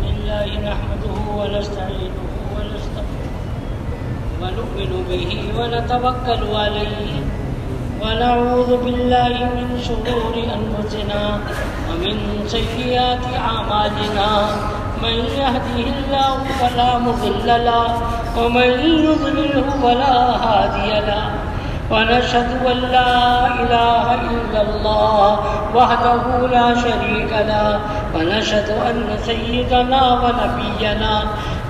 لله نحمده ونستعينه ونستغفره ونؤمن به ونتوكل عليه ونعوذ بالله من شرور أنفسنا ومن سيئات أعمالنا من يهده الله فلا مضل له ومن يضلله فلا هادي له ونشهد أن لا إله إلا الله وحده لا شريك له ونشهد أن سيدنا ونبينا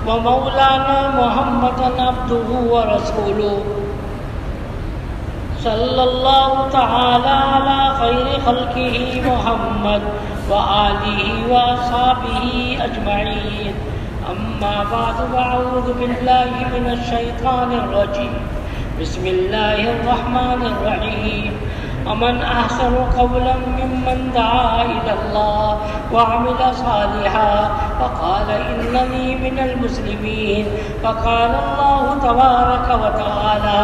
ومولانا محمدا عبده ورسوله صلى الله تعالى على خير خلقه محمد وآله وأصحابه أجمعين أما بعد فأعوذ بالله من الشيطان الرجيم بسم الله الرحمن الرحيم ومن أحسن قولا ممن دعا إلى الله وعمل صالحا وقال إنني من المسلمين وقال الله تبارك وتعالى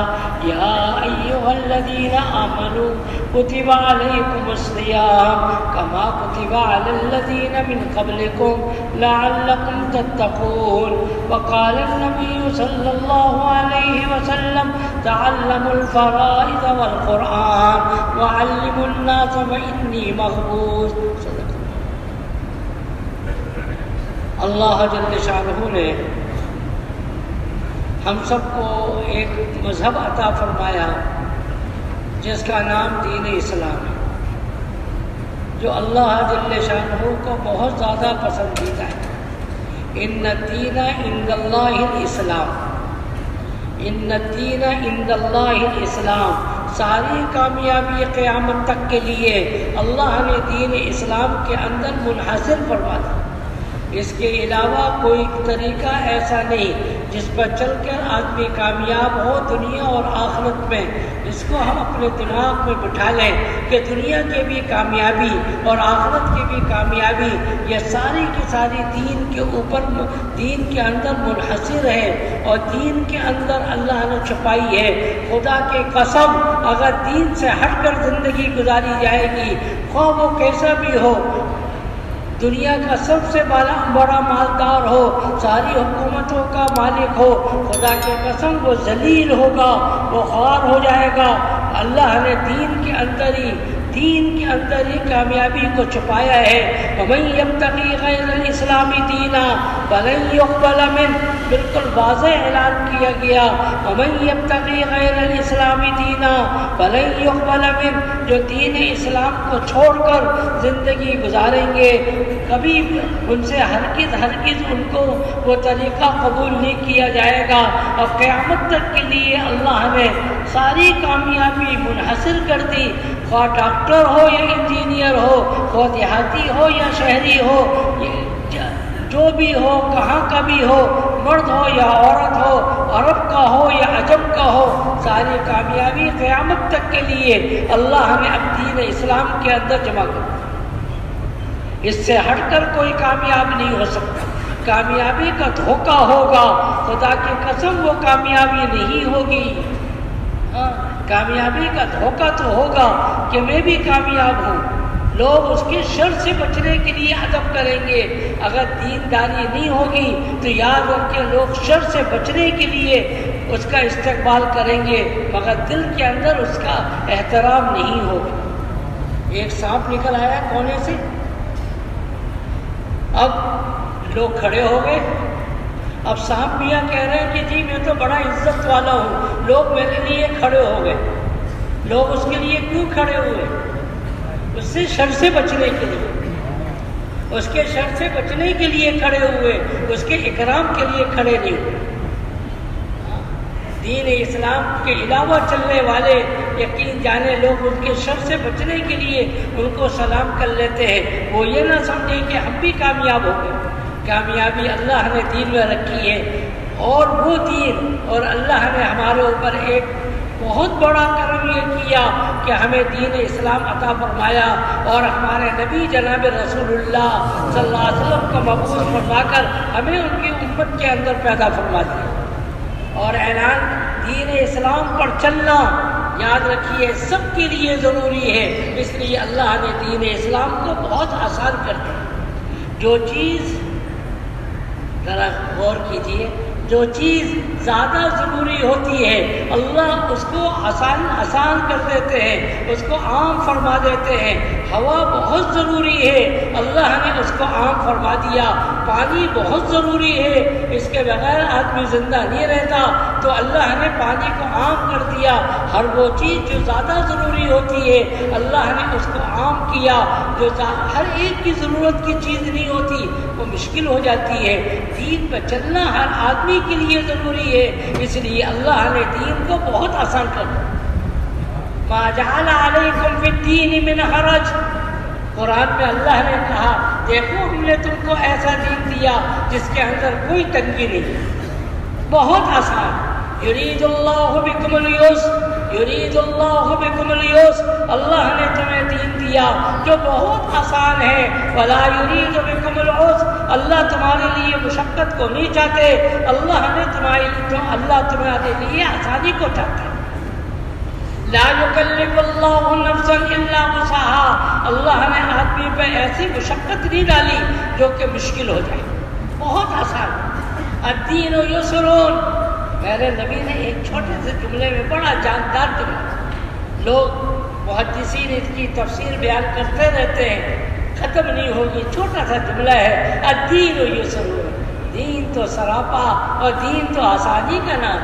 يا أيها الذين آمنوا كتب عليكم الصيام كما كتب على الذين من قبلكم لعلكم تتقون وقال النبي صلى الله عليه وسلم تعلموا الفرائض والقرآن وعلموا الناس فإني مغبوط. اللہ جل شانہ نے ہم سب کو ایک مذہب عطا فرمایا جس کا نام دین اسلام ہے، جو اللہ جل شانہ کو بہت زیادہ پسندیدہ ہے. ان الدین عند اللہ الاسلام، ان الدین عند اللہ الاسلام. ساری کامیابی قیامت تک کے لیے اللہ نے دین اسلام کے اندر منحصر فرما دی. اس کے علاوہ کوئی طریقہ ایسا نہیں جس پر چل کر آدمی کامیاب ہو دنیا اور آخرت میں. اس کو ہم اپنے دماغ میں بٹھا لیں کہ دنیا کی بھی کامیابی اور آخرت کی بھی کامیابی یہ ساری کی ساری دین کے اوپر، دین کے اندر منحصر ہے اور دین کے اندر اللہ نے چھپائی ہے. خدا کے قسم اگر دین سے ہٹ کر زندگی گزاری جائے گی، خواہ وہ کیسا بھی ہو، دنیا کا سب سے بڑا مالدار ہو، ساری حکومتوں کا مالک ہو، خدا کے قسم وہ ذلیل ہوگا، وہ خوار ہو جائے گا. اللہ نے دین کے اندر ہی کامیابی کو چھپایا ہے. وَمَن يَبْتَغِي غَيْرَ الْإِسْلَامِ دِينًا فَلَن يُقْبَلَ مِنْهُ، بالکل واضح اعلان کیا گیا. وَمَن يَبْتَغِي غَيْرَ الْإِسْلَامِ دِينًا فَلَن يُقْبَلَ مِنْهُ، جو دین اسلام کو چھوڑ کر زندگی گزاریں گے کبھی ان سے ہرگز ان کو وہ طریقہ قبول نہیں کیا جائے گا. اور قیامت تک کے لیے اللہ نے ساری کامیابی منحصر کر دی. خواہ ڈاکٹر ہو یا انجینئر ہو، خواہ دیہاتی ہو یا شہری ہو، جو بھی ہو، کہاں کا بھی ہو، مرد ہو یا عورت ہو، عرب کا ہو یا عجم کا ہو، ساری کامیابی قیامت تک کے لیے اللہ نے اب دین اسلام کے اندر جمع کر دی. اس سے ہٹ کر کوئی کامیاب نہیں ہو سکتا. کامیابی کا دھوکہ ہوگا، خدا کی قسم وہ کامیابی نہیں ہوگی. کامیابی کا دھوکہ تو ہوگا کہ میں بھی کامیاب ہوں. لوگ اس کے شر سے بچنے کے لیے ادب کریں گے. اگر دینداری نہیں ہوگی تو یاد رکھیں لوگ شر سے بچنے کے لیے اس کا استقبال کریں گے، مگر دل کے اندر اس کا احترام نہیں ہوگا. ایک سانپ نکل آیا کونے سے، اب لوگ کھڑے ہو گئے. اب سانپ میاں کہہ رہے ہیں کہ جی میں تو بڑا عزت والا ہوں، لوگ میرے لیے کھڑے ہو گئے. لوگ اس کے لیے کیوں کھڑے ہوئے؟ اس سے شر سے بچنے کے لیے، اس کے شر سے بچنے کے لیے کھڑے ہوئے، اس کے اکرام کے لیے کھڑے نہیں ہوئے. دین اسلام کے علاوہ چلنے والے یقین جانے لوگ ان کے شر سے بچنے کے لیے ان کو سلام کر لیتے ہیں. وہ یہ نہ سمجھیں کہ ہم بھی کامیاب ہو گئے. کامیابی اللہ نے دین میں رکھی ہے، اور وہ دین، اور اللہ نے ہمارے اوپر ایک بہت بڑا کرم یہ کیا کہ ہمیں دین اسلام عطا فرمایا اور ہمارے نبی جناب رسول اللہ صلی اللہ علیہ وسلم کو مبعوث فرما کر ہمیں ان کی امت کے اندر پیدا فرما دیا. اور اعلان دین اسلام پر چلنا یاد رکھیے سب کے لیے ضروری ہے، اس لیے اللہ نے دین اسلام کو بہت آسان کر دیا۔ جو چیز، ذرا غور کیجیے، جو چیز زیادہ ضروری ہوتی ہے اللہ اس کو آسان کر دیتے ہیں، اس کو عام فرما دیتے ہیں۔ ہوا بہت ضروری ہے، اللہ نے اس کو عام فرما دیا۔ پانی بہت ضروری ہے، اس کے بغیر آدمی زندہ نہیں رہتا، تو اللہ نے پانی کو عام کر دیا۔ ہر وہ چیز جو زیادہ ضروری ہوتی ہے اللہ نے اس کو عام کیا۔ جو ہر ایک کی ضرورت کی چیز نہیں ہوتی وہ مشکل ہو جاتی ہے۔ دین پہ چلنا ہر آدمی کے لیے ضروری ہے، اس لیے اللہ نے دین کو بہت آسان کر دیا۔ ما جعل علیکم فی الدین من حرج، قرآن میں اللہ نے کہا دیکھو ہم نے تم کو ایسا دین دیا جس کے اندر کوئی تنگی نہیں، بہت آسان۔ یرید اللہ بکم اليسر، یرید اللہ بکم اليسر، اللہ نے تمہیں دین دیا جو بہت آسان ہے۔ ولا یرید بکم العسر، اللہ تمہارے لیے مشقت کو نہیں چاہتے، اللہ تمہارے لیے آسانی کو چاہتا ہے۔ لا یکلف اللہ نفسا الا وسعها، اللہ نے آدمی پہ ایسی مشقت نہیں ڈالی جو کہ مشکل ہو جائے، بہت آسان۔ الدین یسر، میرے نبی نے ایک چھوٹے سے جملے میں بڑا جاندار جملہ، لوگ محدثین اس کی تفسیر بیان کرتے رہتے ہیں، ختم نہیں ہوگی، چھوٹا سا جملہ ہے، الدین یسر، دین تو سراپا اور دین تو آسانی کا نام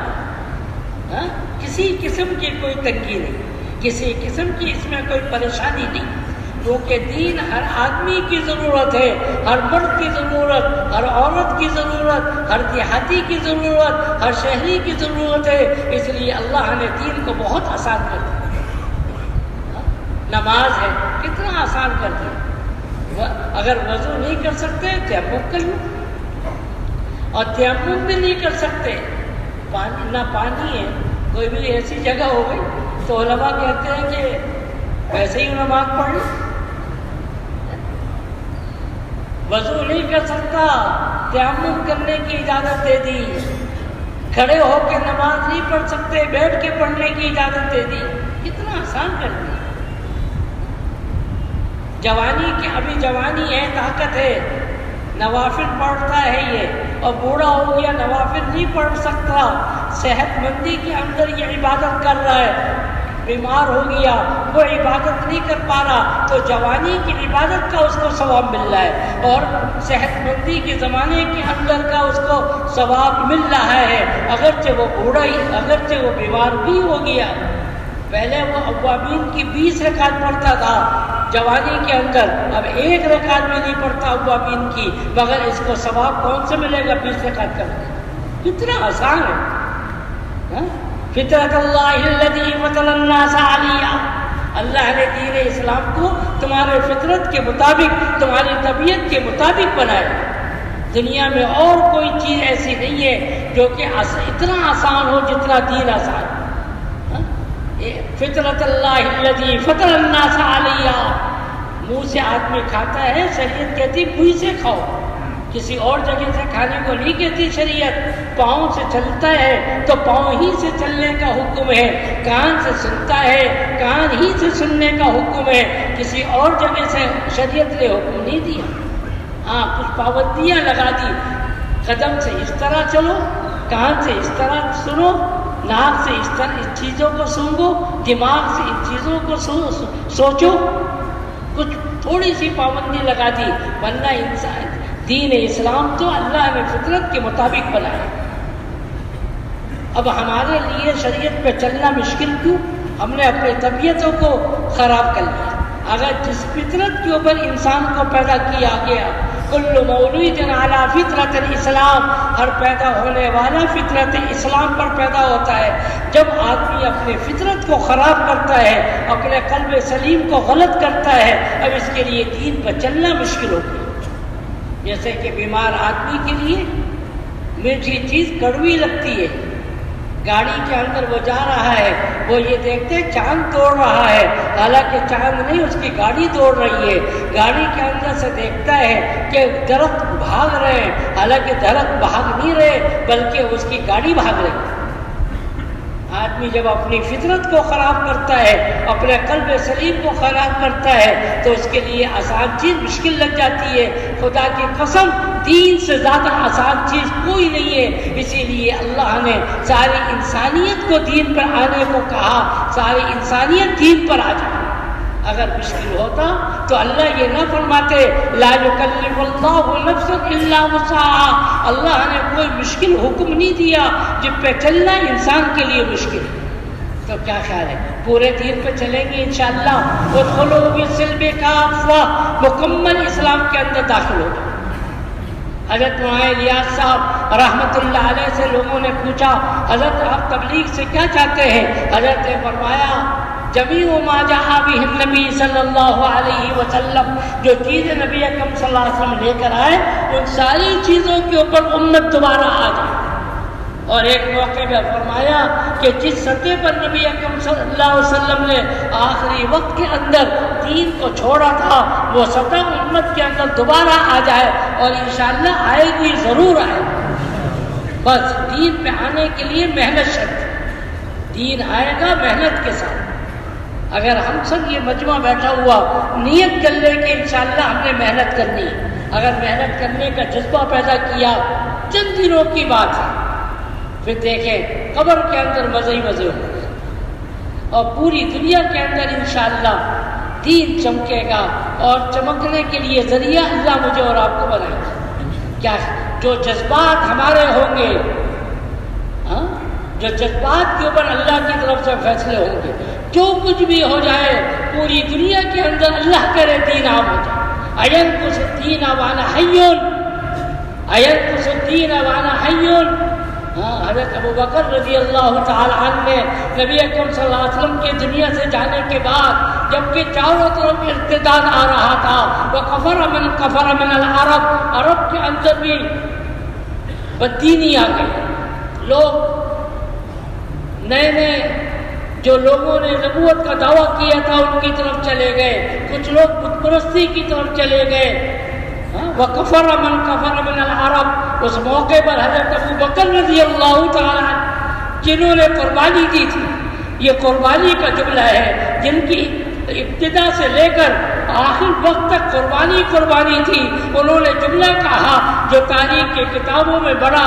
ہے۔ کسی قسم کی کوئی تنگی نہیں، کسی قسم کی اس میں کوئی پریشانی نہیں، کیونکہ دین ہر آدمی کی ضرورت ہے، ہر مرد کی ضرورت، ہر عورت کی ضرورت، ہر دیہاتی کی ضرورت، ہر شہری کی ضرورت ہے، اس لیے اللہ نے دین کو بہت آسان کر دیا۔ نماز ہے کتنا آسان کر دیا، اگر وضو نہیں کر سکتے تیمم کر لو، اور تیمم بھی نہیں کر سکتے، نہ پانی ہے، کوئی بھی ایسی جگہ ہو گئی تو علماء کہتے ہیں کہ ویسے ہی نماز پڑھ لو۔ وضو نہیں کر سکتا، تیمم کرنے کی اجازت دے دی، کھڑے ہو کے نماز نہیں پڑھ سکتے، بیٹھ کے پڑھنے کی اجازت دے دی، کتنا آسان کر دی۔ جوانی کی ابھی جوانی ہے، طاقت ہے، نوافل پڑھتا ہے یہ، اور بوڑھا ہو گیا نوافل نہیں پڑھ سکتا، صحت مندی کے اندر یہ عبادت کر رہا ہے، بیمار ہو گیا وہ عبادت نہیں کر پا رہا، تو جوانی کی عبادت کا اس کو ثواب مل رہا ہے، اور صحت مندی کے زمانے کے اندر کا اس کو ثواب مل رہا ہے، اگرچہ وہ بوڑھا ہی، اگرچہ وہ بیمار بھی ہو گیا۔ پہلے وہ اوابین کی 20 رکعت پڑھتا تھا جوانی کے اندر، اب 1 رکعت بھی نہیں پڑھتا اوابین کی، مگر اس کو ثواب کون سے ملے گا 20 رکعت کا؟ کتنا آسان ہے۔ فطرت اللہ الذی فطر الناس علیہا، اللہ نے دین اسلام کو تمہارے فطرت کے مطابق، تمہاری طبیعت کے مطابق بنایا۔ دنیا میں اور کوئی چیز ایسی نہیں ہے جو کہ اتنا آسان ہو جتنا دین آسان ہے۔ فطرت اللہ الذی فطر الناس علیہا، منہ سے آدمی کھاتا ہے، شریعت کہتی منہ سے کھاؤ، کسی اور جگہ سے کھانے کو نہیں کہتی شریعت۔ پاؤں سے چلتا ہے تو پاؤں ہی سے چلنے کا حکم ہے، کان سے سنتا ہے کان ہی سے سننے کا حکم ہے، کسی اور جگہ سے شریعت نے حکم نہیں دیا۔ ہاں کچھ پابندیاں لگا دی، قدم سے اس طرح چلو، کان سے اس طرح سنو، ناک سے اس طرح اس چیزوں کو سونگو، دماغ سے ان چیزوں کو سوچو، کچھ تھوڑی سی پابندی لگا دی، ورنہ انسان دین اسلام تو اللہ نے فطرت کے مطابق بنایا۔ اب ہمارے لیے شریعت پہ چلنا مشکل کیوں؟ ہم نے اپنی طبیعتوں کو خراب کر لیا۔ اگر جس فطرت کے اوپر انسان کو پیدا کیا گیا، کل مولود علی فطرت الاسلام، ہر پیدا ہونے والا فطرت اسلام پر پیدا ہوتا ہے۔ جب آدمی اپنے فطرت کو خراب کرتا ہے، اپنے قلب سلیم کو غلط کرتا ہے، اب اس کے لیے دین پر چلنا مشکل ہو گیا۔ جیسے کہ بیمار آدمی کے لیے میٹھی چیز کڑوی لگتی ہے، گاڑی کے اندر وہ جا رہا ہے، وہ یہ دیکھتے چاند توڑ رہا ہے، حالانکہ چاند نہیں اس کی گاڑی توڑ رہی ہے، گاڑی کے اندر سے دیکھتا ہے کہ درخت بھاگ رہے ہیں، حالانکہ درخت بھاگ نہیں رہے بلکہ اس کی گاڑی بھاگ رہی ہے۔ آدمی جب اپنی فطرت کو خراب کرتا ہے، اپنے قلب سلیم کو خراب کرتا ہے، تو اس کے لیے آسان چیز مشکل لگ جاتی ہے۔ خدا کی قسم دین سے زیادہ آسان چیز کوئی نہیں ہے۔ اسی لیے اللہ نے ساری انسانیت کو دین پر آنے کو کہا، ساری انسانیت دین پر آ جائے۔ اگر مشکل ہوتا تو اللہ یہ نہ فرماتے لا یکلف اللہ نفسا الا وسعها۔ اللہ نے کوئی مشکل حکم نہیں دیا جن پہ چلنا انسان کے لیے مشکل ہے۔ تو کیا خیال ہے پورے دین پہ چلیں گے انشاءاللہ؟ ادخلوا بالسلم کافہ، مکمل اسلام کے اندر داخل ہو جائیں۔ حضرت مولانا الیاس صاحب رحمۃ اللہ علیہ سے لوگوں نے پوچھا حضرت آپ تبلیغ سے کیا چاہتے ہیں؟ حضرت نے فرمایا جمیع ما جاء به النبی صلی اللہ علیہ وسلم، جو چیزیں نبی اکرم صلی اللہ علیہ وسلم لے کر آئے ان ساری چیزوں کے اوپر امت دوبارہ آ جائے۔ اور ایک موقع میں فرمایا کہ جس سطح پر نبی اکرم صلی اللہ علیہ وسلم نے آخری وقت کے اندر دین کو چھوڑا تھا وہ سطح امت کے اندر دوبارہ آ جائے، اور انشاءاللہ آئے گی، ضرور آئے گی۔ بس دین پہ آنے کے لیے محنت شرط، دین آئے گا محنت کے ساتھ۔ اگر ہم سب یہ مجمع بیٹھا ہوا نیت کر لے کہ انشاءاللہ ہم نے محنت کرنی ہے، اگر محنت کرنے کا جذبہ پیدا کیا، چند دنوں کی بات ہے، پھر دیکھیں قبر کے اندر مزے ہی مزے ہوں گے، اور پوری دنیا کے اندر انشاءاللہ دین چمکے گا، اور چمکنے کے لیے ذریعہ اللہ مجھے اور آپ کو بنائے گا۔ کیا جو جذبات ہمارے ہوں گے، جو جذبات کے اوپر اللہ کی طرف سے فیصلے ہوں گے، جو کچھ بھی ہو جائے پوری دنیا کے اندر اللہ کرے دین عام ہو جائے۔ اینقص الدین وانا حی، اینقص الدین وانا حی۔ حضرت ابو بکر رضی اللہ تعالی عنہ نے نبی اکرم صلی اللہ علیہ وسلم کے دنیا سے جانے کے بعد جبکہ چاروں طرف ارتداد آ رہا تھا، وکفر من العرب، عرب کے اندر بھی بددینی آ گئی، لوگ نئے نئے جو لوگوں نے نبوت کا دعویٰ کیا تھا ان کی طرف چلے گئے، کچھ لوگ بت پرستی کی طرف چلے گئے۔ وَكَفَرَ مَنْ كَفَرَ مِنَ الْعَرَبِ، اس موقع پر حضرت ابو بکر رضی اللہ تعالیٰ عنہ جنہوں نے قربانی دی تھی، یہ قربانی کا جملہ ہے، جن کی ابتدا سے لے کر آخر وقت تک قربانی تھی، انہوں نے جملہ کہا جو تاریخ کے کتابوں میں بڑا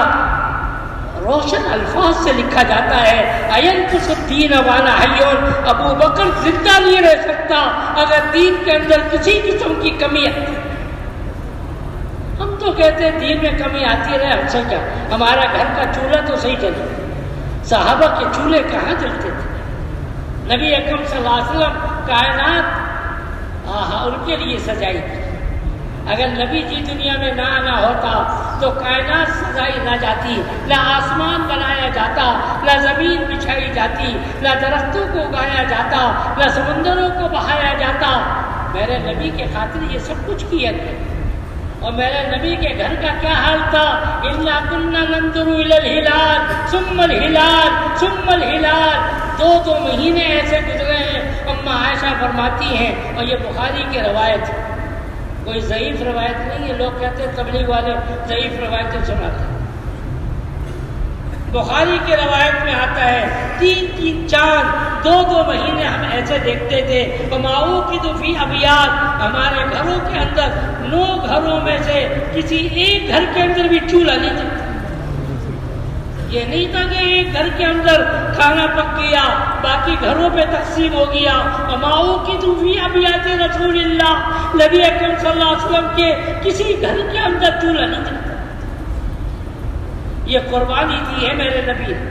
روشن الفاظ سے لکھا جاتا ہے، اینقص الدین وانا حی۔ ابو بکر زندہ نہیں رہ سکتا اگر دین کے اندر کسی قسم کی کمی آتی۔ ہم تو کہتے ہیں دین میں کمی آتی رہے، ہم سے کیا، ہمارا گھر کا چولہا تو صحیح چلے۔ صحابہ کے چولہے کہاں چلتے تھے؟ نبی اکرم صلی اللہ علیہ وسلم کائنات ان کے لیے سجائی تھی۔ اگر نبی جی دنیا میں نہ آنا ہوتا تو کائنات سجائی نہ جاتی، نہ آسمان بنایا جاتا، نہ زمین بچھائی جاتی، نہ درختوں کو اگایا جاتا، نہ سمندروں کو بہایا جاتا۔ میرے نبی کے خاطر یہ سب کچھ کیا گیا۔ اور میرے نبی کے گھر کا کیا حال تھا؟ اِنَّا كُنَّا نَنظُرُ إِلَى الْهِلَالِ ثُمَّ الْهِلَالِ ثُمَّ الْهِلَالِ، دو مہینے ایسے گزرے ہیں۔ اماں عائشہ فرماتی ہیں، اور یہ بخاری کی روایت ہے، کوئی ضعیف روایت نہیں ہے، لوگ کہتے ہیں تبلیغ والے ضعیف روایتیں سناتے ہیں۔ بخاری کی روایت میں آتا ہے 3 چاند 2 مہینے ہم ایسے دیکھتے تھے۔ وَمَا أُوقِدُ فِي أَبْيَاتٍ، ہمارے گھروں کے اندر 9 گھروں میں سے کسی ایک گھر کے اندر بھی چولہا نہیں تھا۔ یہ نہیں تھا کہ ایک گھر کے اندر کھانا پک گیا باقی گھروں پہ تقسیم ہو گیا۔ وَمَا أُوقِدُ فِي أَبْيَاتِ رَسُولِ اللَّهِ، نبی اکرم صلی اللہ علیہ وسلم کے کسی گھر کے اندر چولہا نہیں تھا۔ یہ قربانی دی ہے میرے نبی نے،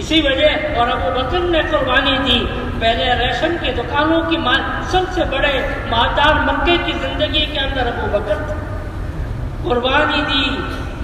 اسی وجہ۔ اور ابو بکر نے قربانی دی، پہلے ریشم کی دکانوں کی سب سے بڑے مالدار مکے کی زندگی کے اندر ابو بکر تھے، قربانی دی،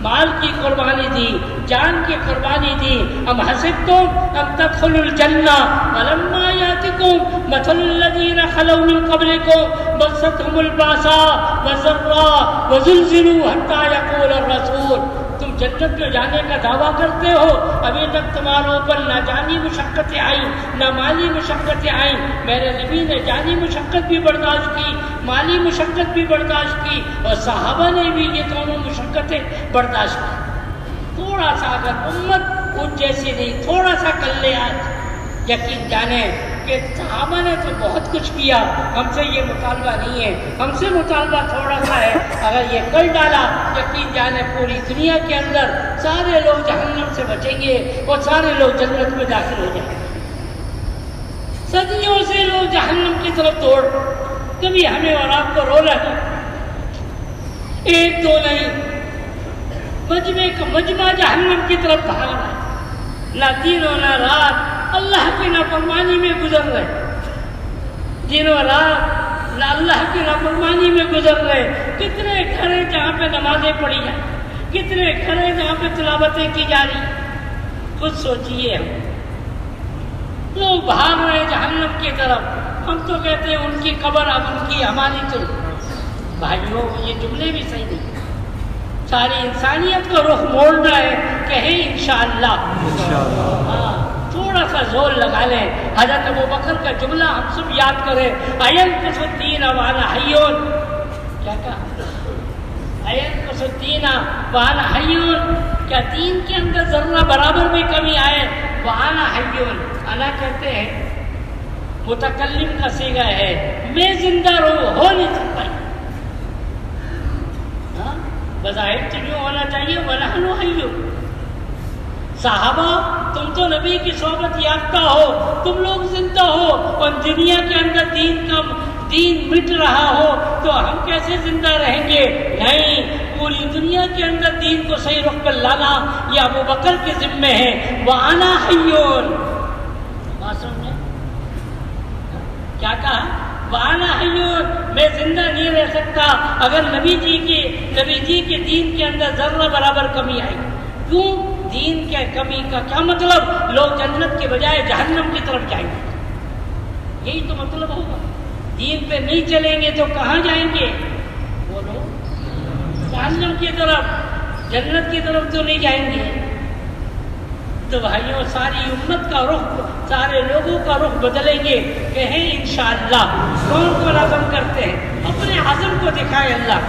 مال کی قربانی دی، جان کی قربانی دی۔ ام حسبتم ان تدخلوا الجنہ ولما یاتکم مثل الذین خلوا من قبلکم مستهم الباساء والضراء وزلزلوا حتى یقول الرسول، تم جنت میں جانے کا دعویٰ کرتے ہو، ابھی تک تمہارے اوپر نہ جانی مشقتیں آئیں نہ مالی مشقتیں آئیں۔ میرے نبی نے جانی مشقت بھی برداشت کی، مالی مشقت بھی برداشت کی، اور صحابہ نے بھی یہ دونوں مشقتیں برداشت کی۔ تھوڑا سا اگر امت اس جیسی نہیں، تھوڑا سا کر لے آج، یقین جانے کہ صحابہ نے تو بہت کچھ کیا، ہم سے یہ مطالبہ نہیں ہے، ہم سے مطالبہ تھوڑا سا ہے، اگر یہ کر ڈالا یقین جانے پوری دنیا کے اندر سارے لوگ جہنم سے بچیں گے اور سارے لوگ جنت میں داخل ہو جائیں گے۔ صدیوں سے لوگ جہنم کی طرف دوڑ، کبھی ہمیں اور آپ کو رونا ہے، ایک دو نہیں، مجمع جہنم کی طرف بھاگ رہا ہے، نہ دن و نہ رات اللہ کی نافرمانی میں گزر رہے، دن و رات نہ اللہ کی نافرمانی میں گزر رہے۔ کتنے گھر ہیں جہاں پہ نمازیں پڑھی جائیں، کتنے گھر ہیں جہاں پہ تلاوتیں کی جا رہی، خود سوچئے، ہم لوگ بھاگ رہے ہیں جہنم کی طرف، ہم تو کہتے ہیں ان کی قبر اب ان کی ہماری تو۔ بھائیوں یہ جملے بھی صحیح نہیں، ساری انسانیت کو رخ موڑنا ہے، کہیں انشاءاللہ۔ ہاں تھوڑا سا زور لگا لیں، حضرت ابوبکر کا جملہ ہم سب یاد کریں، اَيَنْقُصُ الدِّينَ وَأَنَا حَيٌّ، کیا کہا؟ اَيَنْقُصُ الدِّينَ وَأَنَا حَيٌّ، کیا دین کے اندر ذرہ برابر بھی کمی آئے؟ وَأَنَا حَيٌّ، انا کہتے ہیں متکلم کا صیغہ ہے، میں زندہ ہو نہیں سکتا، بظاہر تو یوں ہونا چاہیے وَنَحْنُ حَيٌّ۔ صحابہ تم تو نبی کی صحبت یافتہ ہو، تم لوگ زندہ ہو، اور دنیا کے اندر دین مٹ رہا ہو تو ہم کیسے زندہ رہیں گے؟ نہیں، پوری دنیا کے اندر دین کو صحیح رخ پر لانا یہ ابوبکر کے ذمے ہے۔ وَأَنَا حَيٌّ، کیا کہا؟ وَأَنَا حَيٌّ، میں زندہ نہیں رہ سکتا اگر نبی جی کے دین کے اندر ذرہ برابر کمی آئی۔ کیوں؟ دین کے کمی کا کیا مطلب؟ لوگ جنت کے بجائے جہنم کی طرف جائیں گے، یہی تو مطلب ہوگا۔ دین پہ نہیں چلیں گے تو کہاں جائیں گے؟ بولو، جہنم کی طرف، جنت کی طرف تو نہیں جائیں گے۔ تو بھائیوں ساری امت کا رخ، سارے لوگوں کا رخ بدلیں گے، کہیں انشاءاللہ۔ کون عزم کرتے ہیں؟ اپنے عزم کو دکھائے اللہ۔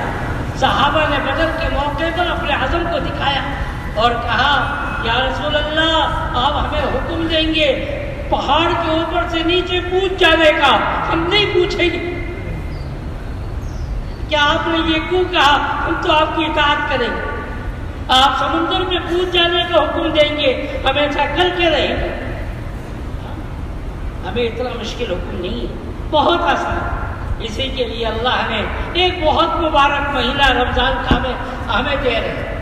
صحابہ نے بدر کے موقع پر اپنے عزم کو دکھایا اور کہا یا رسول اللہ آپ ہمیں حکم دیں گے پہاڑ کے اوپر سے نیچے کود جانے کا، ہم نہیں پوچھیں گے۔ کیا آپ نے یہ کیوں کہا؟ ہم تو آپ کی اطاعت کریں گے۔ آپ سمندر میں کود جانے کا حکم دیں گے، ہم ایسا کر کے رہیں گے۔ ہمیں اتنا مشکل حکم نہیں ہے، بہت آسان۔ اسی کے لیے اللہ نے ایک بہت مبارک مہینہ رمضان کا ہمیں دے رہے ہیں۔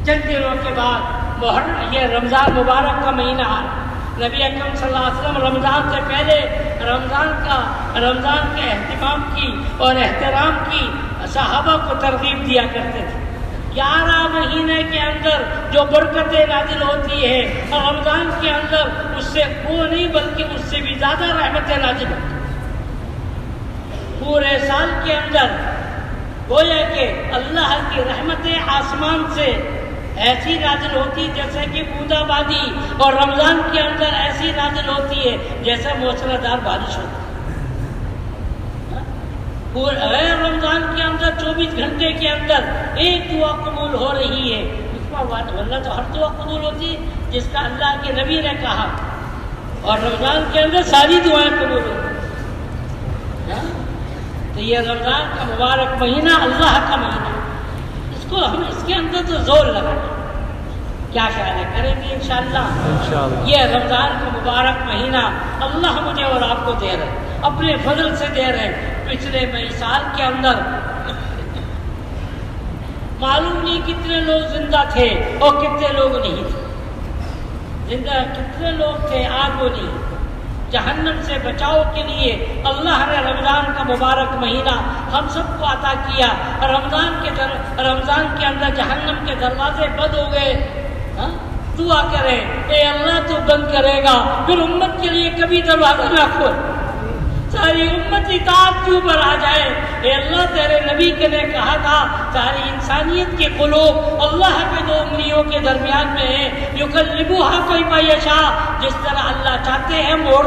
چند دنوں کے بعد یہ رمضان مبارک کا مہینہ آ رہا۔ نبی اکرم صلی اللہ علیہ وسلم رمضان سے پہلے رمضان کے اہتمام کی اور احترام کی صحابہ کو ترغیب دیا کرتے تھے۔ 11 مہینے کے اندر جو برکتیں نازل ہوتی ہے اور رمضان کے اندر اس سے وہ نہیں بلکہ اس سے بھی زیادہ رحمتیں نازل ہوتی ہیں۔ پورے سال کے اندر گویا کہ اللہ کی رحمتیں آسمان سے ایسی نازل ہوتی جیسے کہ بوندا بادی، اور رمضان کے اندر ایسی نازل ہوتی ہے جیسے موسلادھار بارش ہوتی ہے۔ رمضان کے اندر 24 گھنٹے کے اندر ایک دعا قبول ہو رہی ہے، ورنہ تو ہر دعا قبول ہوتی ہے جس کا اللہ کے نبی نے کہا، اور رمضان کے اندر ساری دعائیں قبول ہوتی ہیں۔ تو یہ رمضان کا مبارک مہینہ اللہ کا مہینہ، اس کو ہم اس کے اندر تو زور لگائیں، کیا خیال ہے؟ کریں گے انشاءاللہ۔ یہ رمضان کا مبارک مہینہ اللہ مجھے اور آپ کو دے رہے، اپنے فضل سے دے رہے۔ پچھلے سال کے اندر معلوم نہیں کتنے لوگ زندہ تھے اور کتنے لوگ نہیں تھے، زندہ کتنے لوگ تھے آج وہ نہیں۔ جہنم سے بچاؤ کے لیے اللہ نے رمضان کا مبارک مہینہ ہم سب کو عطا کیا۔ رمضان کے اندر جہنم کے دروازے بند ہو گئے، دعا کریں اے اللہ تو بند کرے گا، پھر امت کے لیے کبھی دروازہ نہ کھول، ساری امت اطاعت کے اوپر آ جائے۔ اے اللہ تیرے نبی کے نے کہا تھا ساری انسانیت کے قلوب اللہ کے 2 انگلیوں کے درمیان میں ہے، یقلبوہا کیف یشاء، جس طرح اللہ چاہتے ہیں موڑ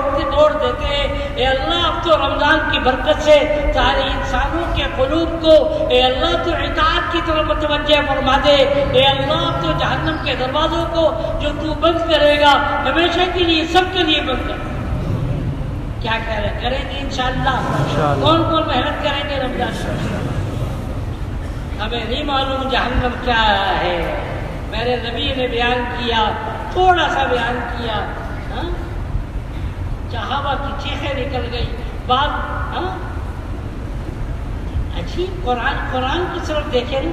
دیتے ہیں۔ اے اللہ اب تو تو رمضان کی برکت سے سارے انسانوں کے قلوب کو اے اللہ تو اطاعت کی طرف متوجہ فرما دے. اے اللہ تو جہنم کے دروازوں کو جو تو بند کرے گا ہمیشہ کے لیے سب کے لیے بند کر. کیا کریں گے انشاءاللہ؟ کون کون محنت کریں گے رمضان میں؟ ہمیں نہیں معلوم جہنم کیا ہے. میرے نبی نے بیان کیا، تھوڑا سا بیان کیا، صحابہ کی چیخیں نکل گئی. بات عجیب. قرآن کی طرف دیکھیں،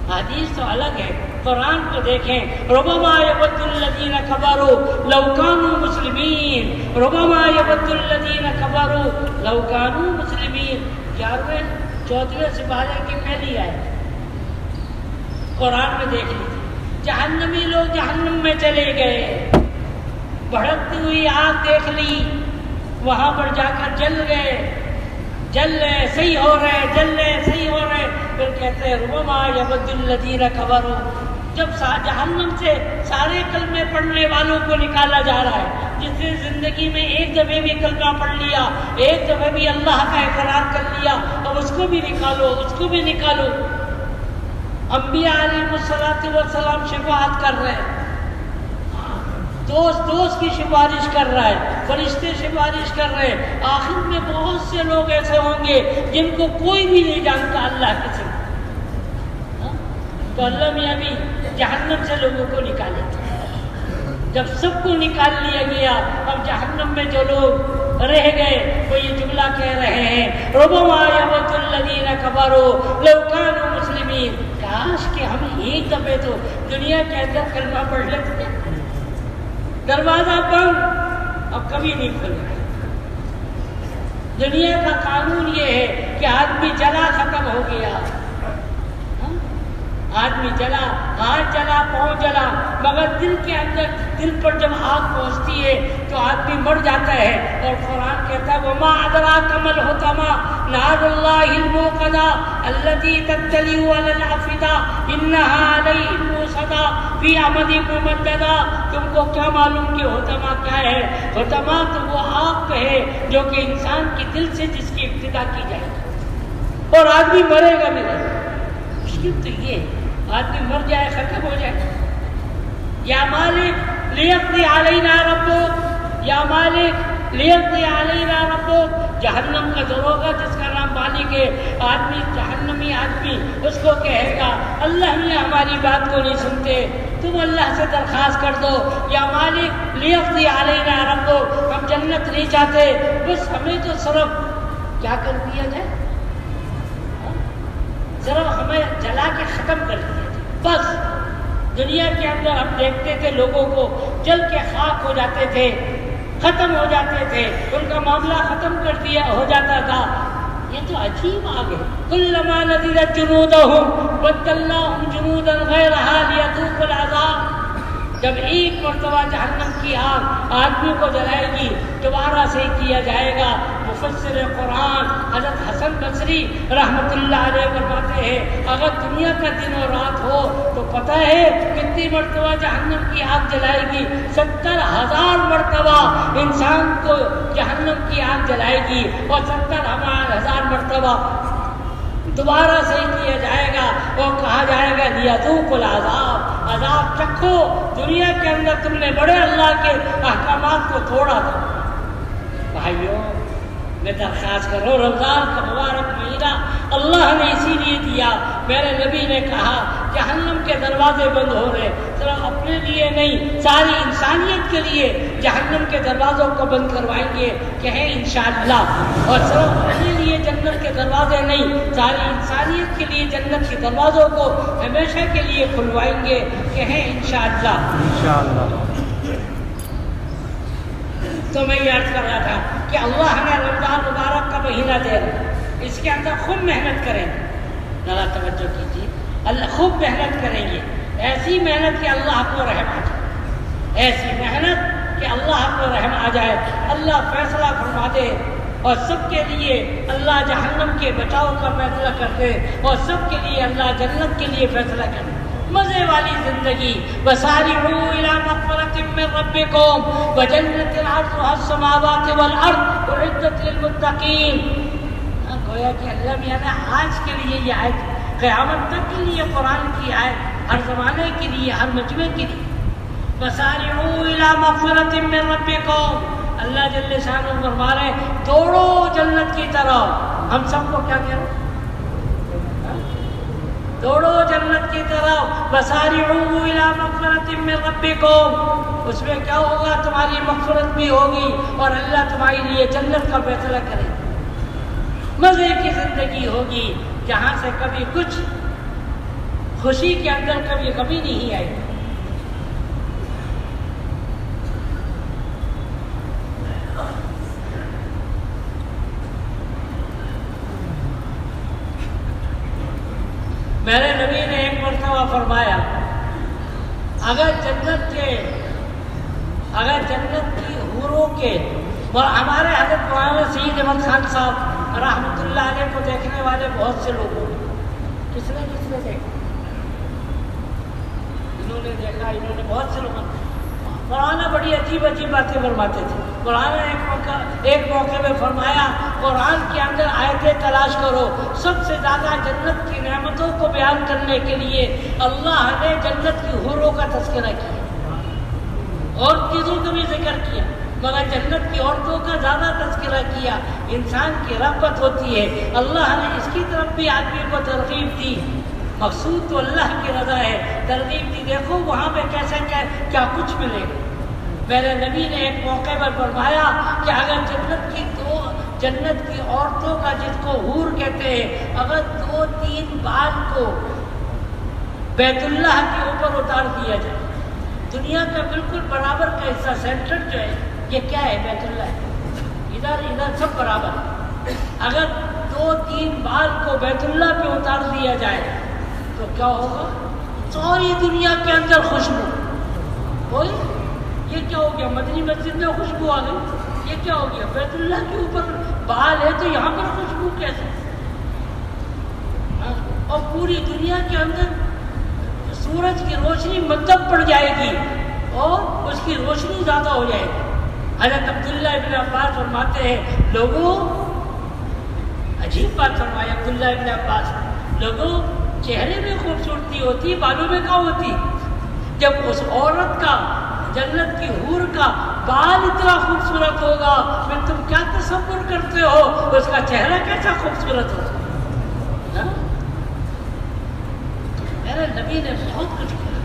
حدیث تو الگ ہے، قرآن کو دیکھیں. ربما یود الذین کفروا لو کانوا مسلمین، ربما یود الذین کفروا لو کانوا مسلمین. 11ویں 14ویں سپارے کی پہلی آیت قرآن میں دیکھ لیجیے. جہنمی لوگ جہنم میں چلے گئے، بھڑکتی ہوئی آگ دیکھ لی، وہاں پر جا کر جل رہے، صحیح ہو رہے، جل رہے، صحیح ہو رہے. پھر کہتے ہیں ربما یود الذین کفروا. جب جہنم سے سارے کلمے پڑھنے والوں کو نکالا جا رہا ہے، جس نے زندگی میں ایک دفعہ بھی کلمہ پڑھ لیا، ایک دفعہ بھی اللہ کا اقرار کر لیا، اب اس کو بھی نکالو، اس کو بھی نکالو. انبیاء علیہ السلام شفاعت کر رہے ہیں، دوست کی سفارش کر رہا ہے، فرشتے سفارش کر رہے ہیں. آخر میں بہت سے لوگ ایسے ہوں گے جن کو کوئی بھی نہیں جانتا اللہ کے سوا. تو اللہ میاں بھی جہنم سے لوگوں کو نکالے. جب سب کو نکال لیا گیا، اب جہنم میں جو لوگ رہ گئے وہ یہ جملہ کہہ رہے ہیں ربما یود الذین کفروا لو کانوا مسلمین. کاش کہ ہم ایک دفعہ تو دنیا کے اندر کلمہ پڑھ لیتے. دروازہ بند، اب کبھی نہیں کھلے. دنیا کا قانون یہ ہے کہ آدمی جلا ختم ہو گیا، آدمی جلا، ہاتھ جلا، پاؤں جلا، مگر دل کے اندر، دل پر جب آگ پہنچتی ہے تو آدمی مر جاتا ہے. اور قرآن کہتا ہے وما ادراک ما الحطمہ نار اللہ الموقدہ التي تطلع علی الافئدہ انہا علیہم موصدہ فی عمد ممددہ. تم کو کیا معلوم کہ حطمہ کیا ہے؟ حطمہ تو وہ آگ ہے جو کہ انسان کے دل سے جس کی ابتدا کی جائے گی، اور آدمی مرے گا بھی نہیں. مشکل تو یہ ہے آدمی مر جائے، ختم ہو جائے. یا مالک لیقضی علینا ربک، یا مالک لیقضی علینا ربک. جہنم کا دروغہ جس کا نام مالک ہے، آدمی جہنمی آدمی اس کو کہے گا اللہ نے ہماری بات کو نہیں سنتے، تم اللہ سے درخواست کر دو. یا مالک لیقضی علینا ربک، ہم جنت نہیں چاہتے، بس ہمیں تو صرف کیا کر دیا جائے، ذرا ہمیں جلا کے ختم کر دیا جائے. بس دنیا کے اندر ہم دیکھتے تھے لوگوں کو جل کے خاک ہو جاتے تھے، ختم ہو جاتے تھے، ان کا معاملہ ختم کر دیا ہو جاتا تھا. یہ تو عجیب آگ ہے. کلما نضجت جلودہم بدلناہم جلودا غیرہا لیذوقوا العذاب. جب ایک مرتبہ جہنم کی آگ آدمی کو جلائے گی، دوبارہ سے کیا جائے گا. مفسر قرآن حضرت حسن بصری رحمۃ اللہ علیہ فرماتے ہیں اگر دنیا کا دن اور رات ہو تو پتہ ہے کتنی مرتبہ جہنم کی آگ جلائے گی؟ 70,000 مرتبہ انسان کو جہنم کی آگ جلائے گی، اور 70,000 مرتبہ دوبارہ سے کیا جائے گا اور کہا جائے گا لیذوقوا العذاب، عذاب چکھو. دنیا کے اندر تم نے بڑے اللہ کے احکامات کو توڑا تھا. بھائیوں میں درخواست کروں، رمضان کا مبارک مہینہ اللہ نے اسی لیے دیا. میرے نبی نے کہا جہنم کے دروازے بند ہو رہے، صرف اپنے لیے نہیں ساری انسانیت کے لیے جہنم کے دروازوں کو بند کروائیں گے، کہیں انشاءاللہ. اور صرف اپنے لیے جنت کے دروازے نہیں، ساری انسانیت کے لیے جنت کے دروازوں کو ہمیشہ کے لیے کھلوائیں گے، کہیں انشاءاللہ. تو میں یہ عرض کر رہا تھا کہ اللہ نے رمضان مبارک کا مہینہ دے رہا ہے، اس کے اندر خوب محنت کریں. ذرا توجہ کیجیے، اللہ خوب محنت کریں گے، ایسی محنت کہ اللہ کو رحم آ جائے، ایسی محنت کہ اللہ کو رحم آ جائے، اللہ فیصلہ فرما دے، اور سب کے لیے اللہ جہنم کے بچاؤ کا فیصلہ کر دے، اور سب کے لیے اللہ جنت کے لیے فیصلہ کر دے. مزے والی زندگی. وسارعوا الی مغفرۃ من ربکم وجنۃ عرضها السماوات والارض اعدت للمتقین. گویا کہ اللہ میاں نے آج کے لیے یہ آیت، قیامت تک کے لیے قرآن کی آیت، ہر زمانے کے لیے، ہر مجمع کے لیے. وسارعوا الی مغفرۃ من ربکم. اللہ جل شانہ فرما رہے ہیں دوڑو جنت کی طرف. ہم سب کو کیا کہہ رہے ہیں؟ دوڑو جنت کی طرف. وسارعوا الی مغفرۃ من ربکم. اس میں کیا ہوگا؟ تمہاری مغفرت بھی ہوگی اور اللہ تمہارے لیے جنت کا فیصلہ کرے. مزے کی زندگی ہوگی جہاں سے کبھی کچھ خوشی کے اندر کبھی کمی نہیں آئی. میرے نبی نے ایک مرتبہ فرمایا اگر جنت کی حوروں کے، اور ہمارے حضرت مولانا سید احمد خان صاحب رحمۃ اللہ علیہ کو دیکھنے والے بہت سے لوگوں، کس نے دیکھا؟ انہوں نے دیکھا، انہوں نے بہت سے لوگوں. مولانا بڑی عجیب عجیب باتیں فرماتے تھے. مولانا ایک موقع میں فرمایا قرآن کے اندر آیتیں تلاش کرو، سب سے زیادہ جنت کی نعمتوں کو بیان کرنے کے لیے اللہ نے جنت کی حوروں کا تذکرہ کیا، اور چیزوں کا بھی ذکر کیا، مگر جنت کی عورتوں کا زیادہ تذکرہ کیا. انسان کی رغبت ہوتی ہے، اللہ نے اس کی طرف بھی آدمی کو ترغیب دی. مقصود تو اللہ کی رضا ہے، ترغیب دی. دیکھو وہاں پہ کیسے کیا کچھ ملے. میرے نبی نے ایک موقع پر فرمایا کہ اگر جنت کی عورتوں کا، جس کو حور کہتے ہیں، اگر 2-3 بال کو بیت اللہ کے اوپر اتار دیا جائے، دنیا کا بالکل برابر کا حصہ، سینٹر جو ہے یہ کیا ہے؟ بیت اللہ ہے. ادھر سب برابر ہے. اگر 2-3 بال کو بیت اللہ پہ اتار دیا جائے تو کیا ہوگا؟ ساری دنیا کے اندر خوشبو. بول یہ کیا ہو گیا؟ مدنی مسجد میں خوشبو آ گئی. یہ کیا ہو گیا؟ بیت اللہ کے اوپر بال ہے تو یہاں پر خوشبو کیسے؟ اور پوری دنیا کے اندر سورج کی روشنی مطلب پڑ جائے گی اور اس کی روشنی زیادہ ہو جائے گی. حضرت عبداللہ ابن عباس فرماتے ہیں لوگوں، عجیب بات فرمائی عبداللہ ابن عباس، لوگوں چہرے میں خوبصورتی ہوتی، بالوں میں کیا ہوتی؟ جب اس عورت کا، جنت کی حور کا بال اتنا خوبصورت ہوگا پھر تم کیا تصور کرتے ہو اس کا چہرہ کیسا خوبصورت ہوگا. میرے نبی نے بہت کچھ کیا،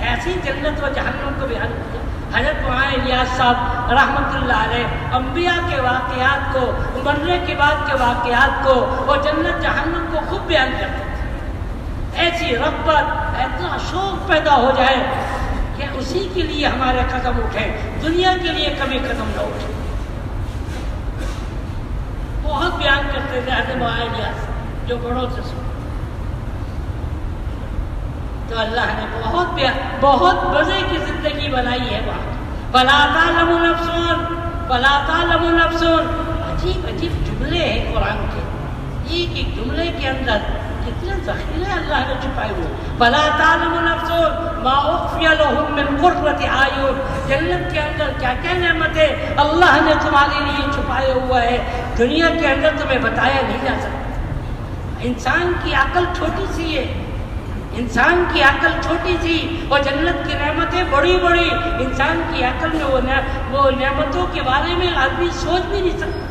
ایسی جنت و جہنم کو بیان کیا. حضرت مولانا الیاس صاحب رحمۃ اللہ علیہ انبیاء کے واقعات کو، مرنے کے بعد کے واقعات کو اور جنت جہنم کو خوب بیان کرتے تھے. ایسی رغبت، اتنا شوق پیدا ہو جائے کہ اسی کے لیے ہمارے قدم اٹھیں، دنیا کے لیے کبھی قدم نہ اٹھیں. بہت بیان کرتے تھے حضرت مولانا الیاس، جو بڑوں سے سن. تو اللہ نے بہت مزے کی زندگی بنائی ہے وہاں. فلا تعلم نفس، عجیب عجیب جملے ہیں قرآن کے، ایک جملے کے اندر کتنے ذخیرے اللہ نے چھپائے ہوئے. فلا تعلم نفس ما اخفی لهم من قرۃ اعین. جنت کے اندر کیا کیا نعمتیں اللہ نے تمہارے لیے چھپائے ہوا ہے، دنیا کے اندر تمہیں بتایا نہیں جا سکتا. انسان کی عقل چھوٹی سی ہے، انسان کی عقل چھوٹی سی اور جنت کی نعمتیں بڑی بڑی. انسان کی عقل میں وہ نعمتوں کے بارے میں آدمی سوچ بھی نہیں سکتا.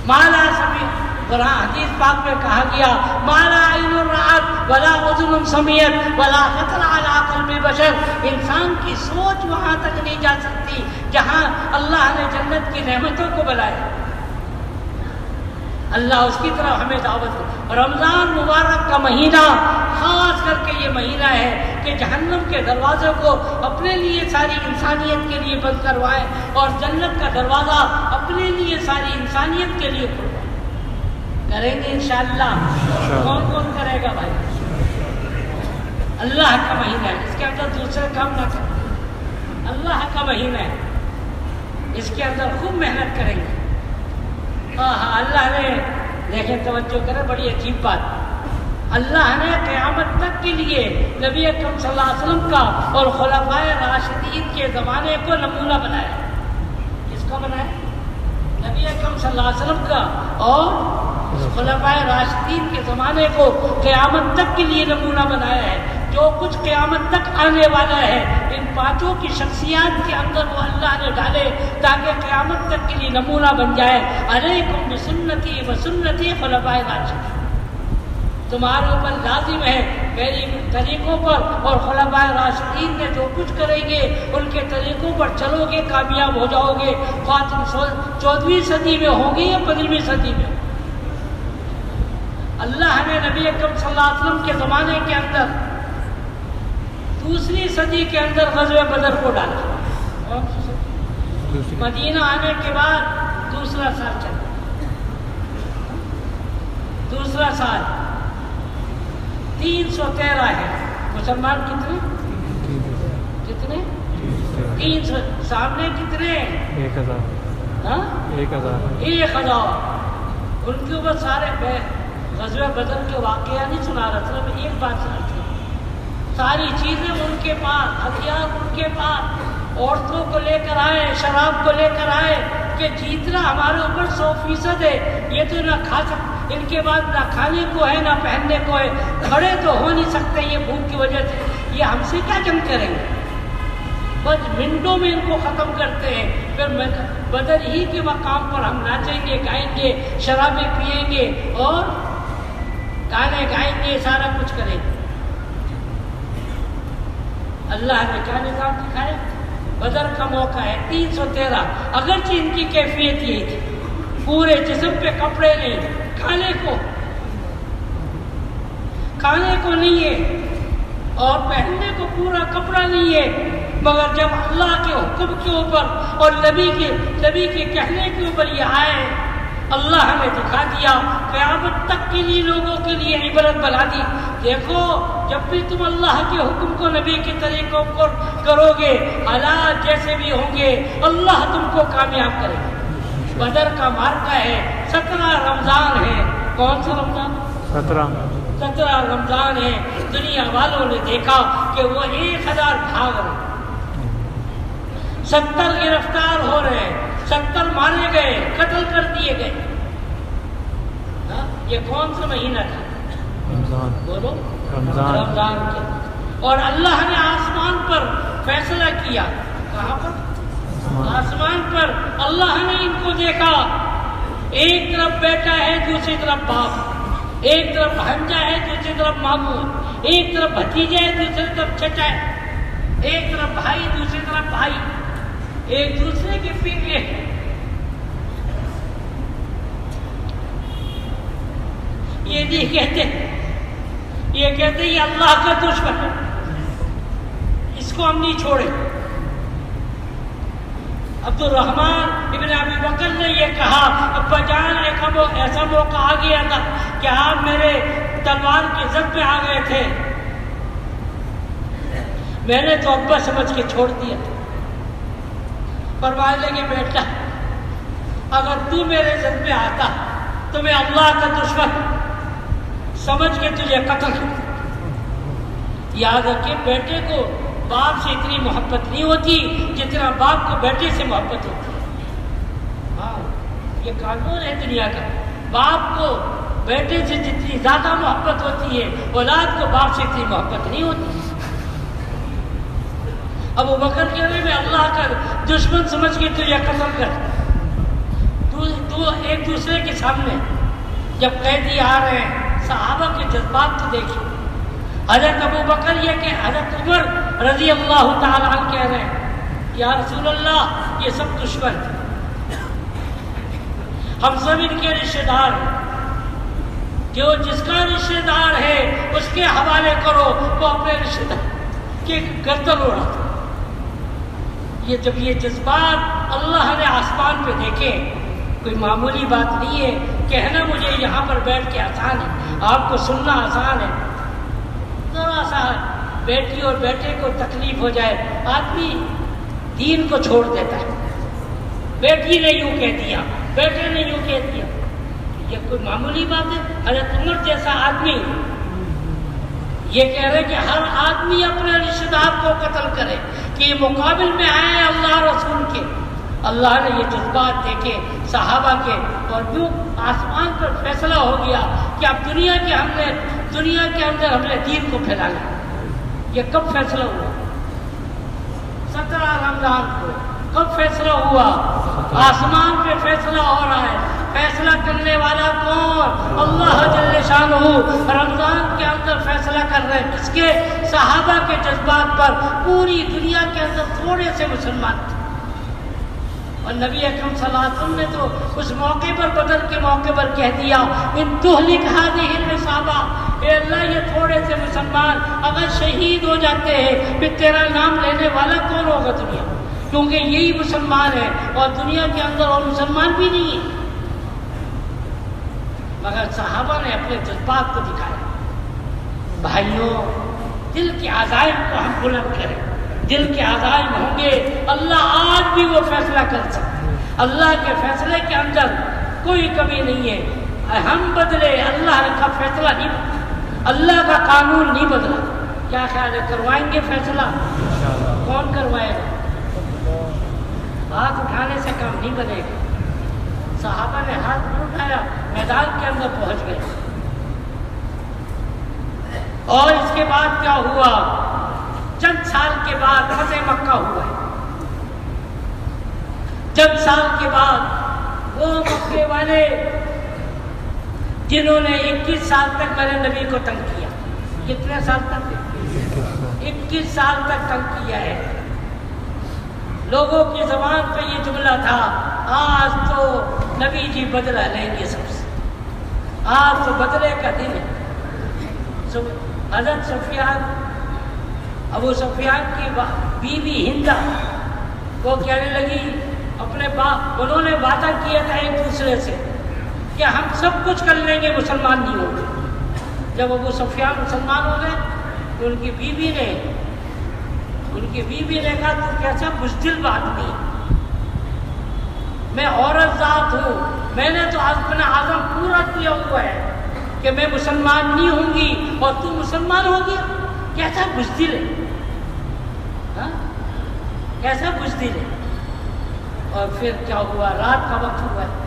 مالا سبھی قرآن حدیث پاک میں کہا گیا مالا عین رأت ولا اذن سمعت ولا خطر علی قلب بشر. انسان کی سوچ وہاں تک نہیں جا سکتی جہاں اللہ نے جنت کی نعمتوں کو بلایا. اللہ اس کی طرف ہمیں دعوت دے. رمضان مبارک کا مہینہ خاص کر کے یہ مہینہ ہے کہ جہنم کے دروازے کو اپنے لیے ساری انسانیت کے لیے بند کروائے اور جنت کا دروازہ اپنے لیے ساری انسانیت کے لیے کھلوائے. کریں گے انشاءاللہ. کون کون کرے گا بھائی؟ اللہ کا مہینہ ہے، اس کے اندر دوسرے کام نہ کریں. اللہ کا مہینہ ہے، اس کے اندر خوب محنت کریں گے. اللہ نے دیکھیں توجہ کریں، بڑی عجیب بات. اللہ نے قیامت تک کے لیے نبی اکرم صلی اللہ علیہ وسلم کا اور خلفائے راشدین کے زمانے کو نمونہ بنایا. کس کا بنایا؟ نبی اکرم صلی اللہ علیہ وسلم کا اور خلفائے راشدین کے زمانے کو قیامت تک کے لیے نمونہ بنایا ہے. جو کچھ قیامت تک آنے والا ہے ان پانچوں کی شخصیات کے اندر وہ اللہ نے ڈالے تاکہ قیامت تک کے لیے نمونہ بن جائے. علیکم بسنتی و سنتی خلفائے راشدین، تمہارے اوپر لازم ہے میری طریقوں پر اور خلفائے راشدین نے جو کچھ کریں گے ان کے طریقوں پر چلو گے کامیاب ہو جاؤ گے. خواہ تم 14ویں صدی میں ہوں گے یا 15ویں صدی میں. اللہ نے نبی اکرم صلی اللہ علیہ وسلم کے زمانے کے اندر دوسری صدی کے اندر غزوہ بدر کو ڈالا. مدینہ آنے کے بعد دوسرا سال چلا. دوسرا سال 313 ہے. مسلمان کتنے 300. سامنے کتنے 1000. ان کے اوپر سارے غزوہ بدر کے واقعہ نہیں سنا رہا تھا. میں ایک بات سنا تھا، ساری چیزیں ان کے پاس، ہتھیار ان کے پاس، عورتوں کو لے کر آئے، شراب کو لے کر آئے کہ جیتنا ہمارے اوپر 100% ہے. یہ تو نہ کھا سکتے، ان کے بعد نہ کھانے کو ہے نہ پہننے کو ہے، کھڑے تو ہو نہیں سکتے یہ بھوک کی وجہ سے. یہ ہم سے کیا جنگ کریں گے؟ بس منٹوں میں ان کو ختم کرتے ہیں. پھر بدر ہی کے مقام پر ہم ناچیں گے، گائیں گے، شرابیں پیئیں گے اور گانے گائیں گے، سارا کچھ کریں گے. اللہ نے کیا نظام دکھایا؟ بدر کا موقع ہے 313. اگرچہ ان کی کیفیت یہ تھی پورے جسم پہ کپڑے نہیں، کھانے کو نہیں ہے اور پہننے کو پورا کپڑا نہیں ہے، مگر جب اللہ کے حکم کے اوپر اور نبی کے کہنے کے اوپر یہ آئے اللہ نے دکھا دیا. قیامت تک کے لیے لوگوں کے لیے عبرت بنا دی. دیکھو جب بھی تم اللہ کے حکم کو نبی کے طریقوں پر کرو گے حالات جیسے بھی ہوں گے اللہ تم کو کامیاب کرے گا. بدر کا معرکہ ہے، 17 رمضان ہے. کون سا رمضان؟ 17 رمضان ہے. دنیا والوں نے دیکھا کہ وہ 1000 بھاگ رہے، 70 گرفتار ہو رہے ہیں، 70 مارے گئے، قتل کر دیے گئے. یہ کون سا مہینہ تھا؟ رمضان. بولو رمضان کے. اور اللہ نے آسمان پر فیصلہ کیا. کہاں پر؟ آسمان پر. اللہ نے ان کو دیکھا، ایک طرف بیٹا ہے دوسری طرف باپ، ایک طرف بھانجا ہے دوسری طرف ماموں، ایک طرف بھتیجا ہے دوسری طرف چچا ہے، ایک طرف بھائی دوسری طرف بھائی، ایک دوسرے کے پیچھے. یہ نہیں کہتے، یہ کہتے یہ اللہ کا دشمن ہے، اس کو ہم نہیں چھوڑے. عبد الرحمن ابن ابی بکر نے یہ کہا ابا جان ایسا موقع آ گیا تھا کہ آپ میرے تلوار کی زد پہ آ گئے تھے، میں نے تو ابا سمجھ کے چھوڑ دیا تھا. فرمانے لگے بیٹا اگر تو میرے زد پہ آتا تو میں اللہ کا دشمن سمجھ کے تجھے قتل کرتا. یاد رکھے بیٹے کو باپ سے اتنی محبت نہیں ہوتی جتنا باپ کو بیٹے سے محبت ہوتی ہے. ہاں یہ قانون ہے دنیا کا. باپ کو بیٹے سے جتنی زیادہ محبت ہوتی ہے اولاد کو باپ سے اتنی محبت نہیں ہوتی. ابو بکر کہہ رہے میں اللہ کا دشمن سمجھ کے تجھے قتل کر. تو ایک دوسرے کے سامنے جب قیدی آ رہے ہیں صحابہ کے جذبات تو دیکھیں. حضرت ابو بکر یہ کہ حضرت عمر رضی اللہ تعالیٰ عنہ کہہ رہے ہیں یا رسول اللہ یہ سب دشمن تھے، ہم سب ان کے رشتے دار ہیں، جو جس کا رشتے دار ہے اس کے حوالے کرو، وہ اپنے رشتے دار کے گردن اڑاتا. یہ جب یہ جذبات اللہ نے آسمان پہ دیکھے، کوئی معمولی بات نہیں ہے. کہنا مجھے یہاں پر بیٹھ کے آسان ہے، آپ کو سننا آسان ہے. ذرا سا بیٹی اور بیٹے کو تکلیف ہو جائے آدمی دین کو چھوڑ دیتا ہے. بیٹی نے یوں کہہ دیا، بیٹے نے یوں کہہ دیا، یہ کوئی معمولی بات ہے؟ حضرت عمر جیسا آدمی یہ کہہ رہے کہ ہر آدمی اپنے رشتہ دار کو قتل کرے کہ یہ مقابل میں آئے اللہ رسول کے. اللہ نے یہ جذبات دیکھے صحابہ کے، اور یوں آسمان پر فیصلہ ہو گیا کہ اب دنیا کے اندر ہم نے دین کو پھیلانا. یہ کب فیصلہ ہوا؟ 17 رمضان کو. کب فیصلہ ہوا؟ آسمان پہ فیصلہ ہو رہا ہے. فیصلہ کرنے والا کون؟ اللہ جل شانہ. رمضان کے اندر فیصلہ کر رہے ہیں کس کے؟ صحابہ کے جذبات پر. پوری دنیا کے اندر تھوڑے سے مسلمان تھے، اور نبی اکرم صلی اللہ علیہ وسلم نے تو اس موقع پر، بدر کے موقع پر کہہ دیا ان تہلک هذه العصابہ، اے اللہ یہ تھوڑے سے مسلمان اگر شہید ہو جاتے ہیں پھر تیرا نام لینے والا کون ہوگا دنیا؟ کیونکہ یہی مسلمان ہے اور دنیا کے اندر اور مسلمان بھی نہیں ہے. مگر صحابہ نے اپنے جذبات کو دکھایا. بھائیوں، دل کے عزائم کو ہم بلند کریں. دل کے عزائم ہوں گے، اللہ آج بھی وہ فیصلہ کر سکتے. اللہ کے فیصلے کے اندر کوئی کمی نہیں ہے. ہم بدلے، اللہ کا فیصلہ نہیں بدلا، اللہ کا قانون نہیں بدلا. کیا خیال ہے، کروائیں گے فیصلہ؟ کون کروائے گا؟ ہاتھ اٹھانے سے کام نہیں بنے گا. صحابہ نے ہاتھ نہیں اٹھایا، میدان کے اندر پہنچ گئے. اور اس کے بعد کیا ہوا؟ چند سال کے بعد فتح مکہ ہوا ہے. چند سال کے بعد وہ مکے والے جنہوں نے 21 سال تک میرے نبی کو تنگ کیا. کتنے سال تک؟ 21 سال تک تنگ کیا ہے. لوگوں کی زبان پہ یہ جملہ تھا، آج تو نبی جی بدلہ لیں گے سب سے، آج تو بدلے کا دن ہے. حضرت سفیان، ابو سفیان کی بیوی ہندا وہ کہنے لگی اپنے باپ، انہوں نے وعدہ کیا تھا ایک دوسرے سے کہ ہم سب کچھ کر لیں گے، مسلمان نہیں ہوں گے. جب ابو سفیان مسلمان ہو گئے تو ان کی بیوی نے کہا تو کیسا بزدل آدمی، میں عورت ذات ہوں، میں نے تو اپنا عزم پورا کیا ہوا ہے کہ میں مسلمان نہیں ہوں گی اور تو مسلمان ہو گیا. کیسا بزدل ہے، کیسا بزدل ہے. اور پھر کیا ہوا؟ رات کا وقت ہوا ہے،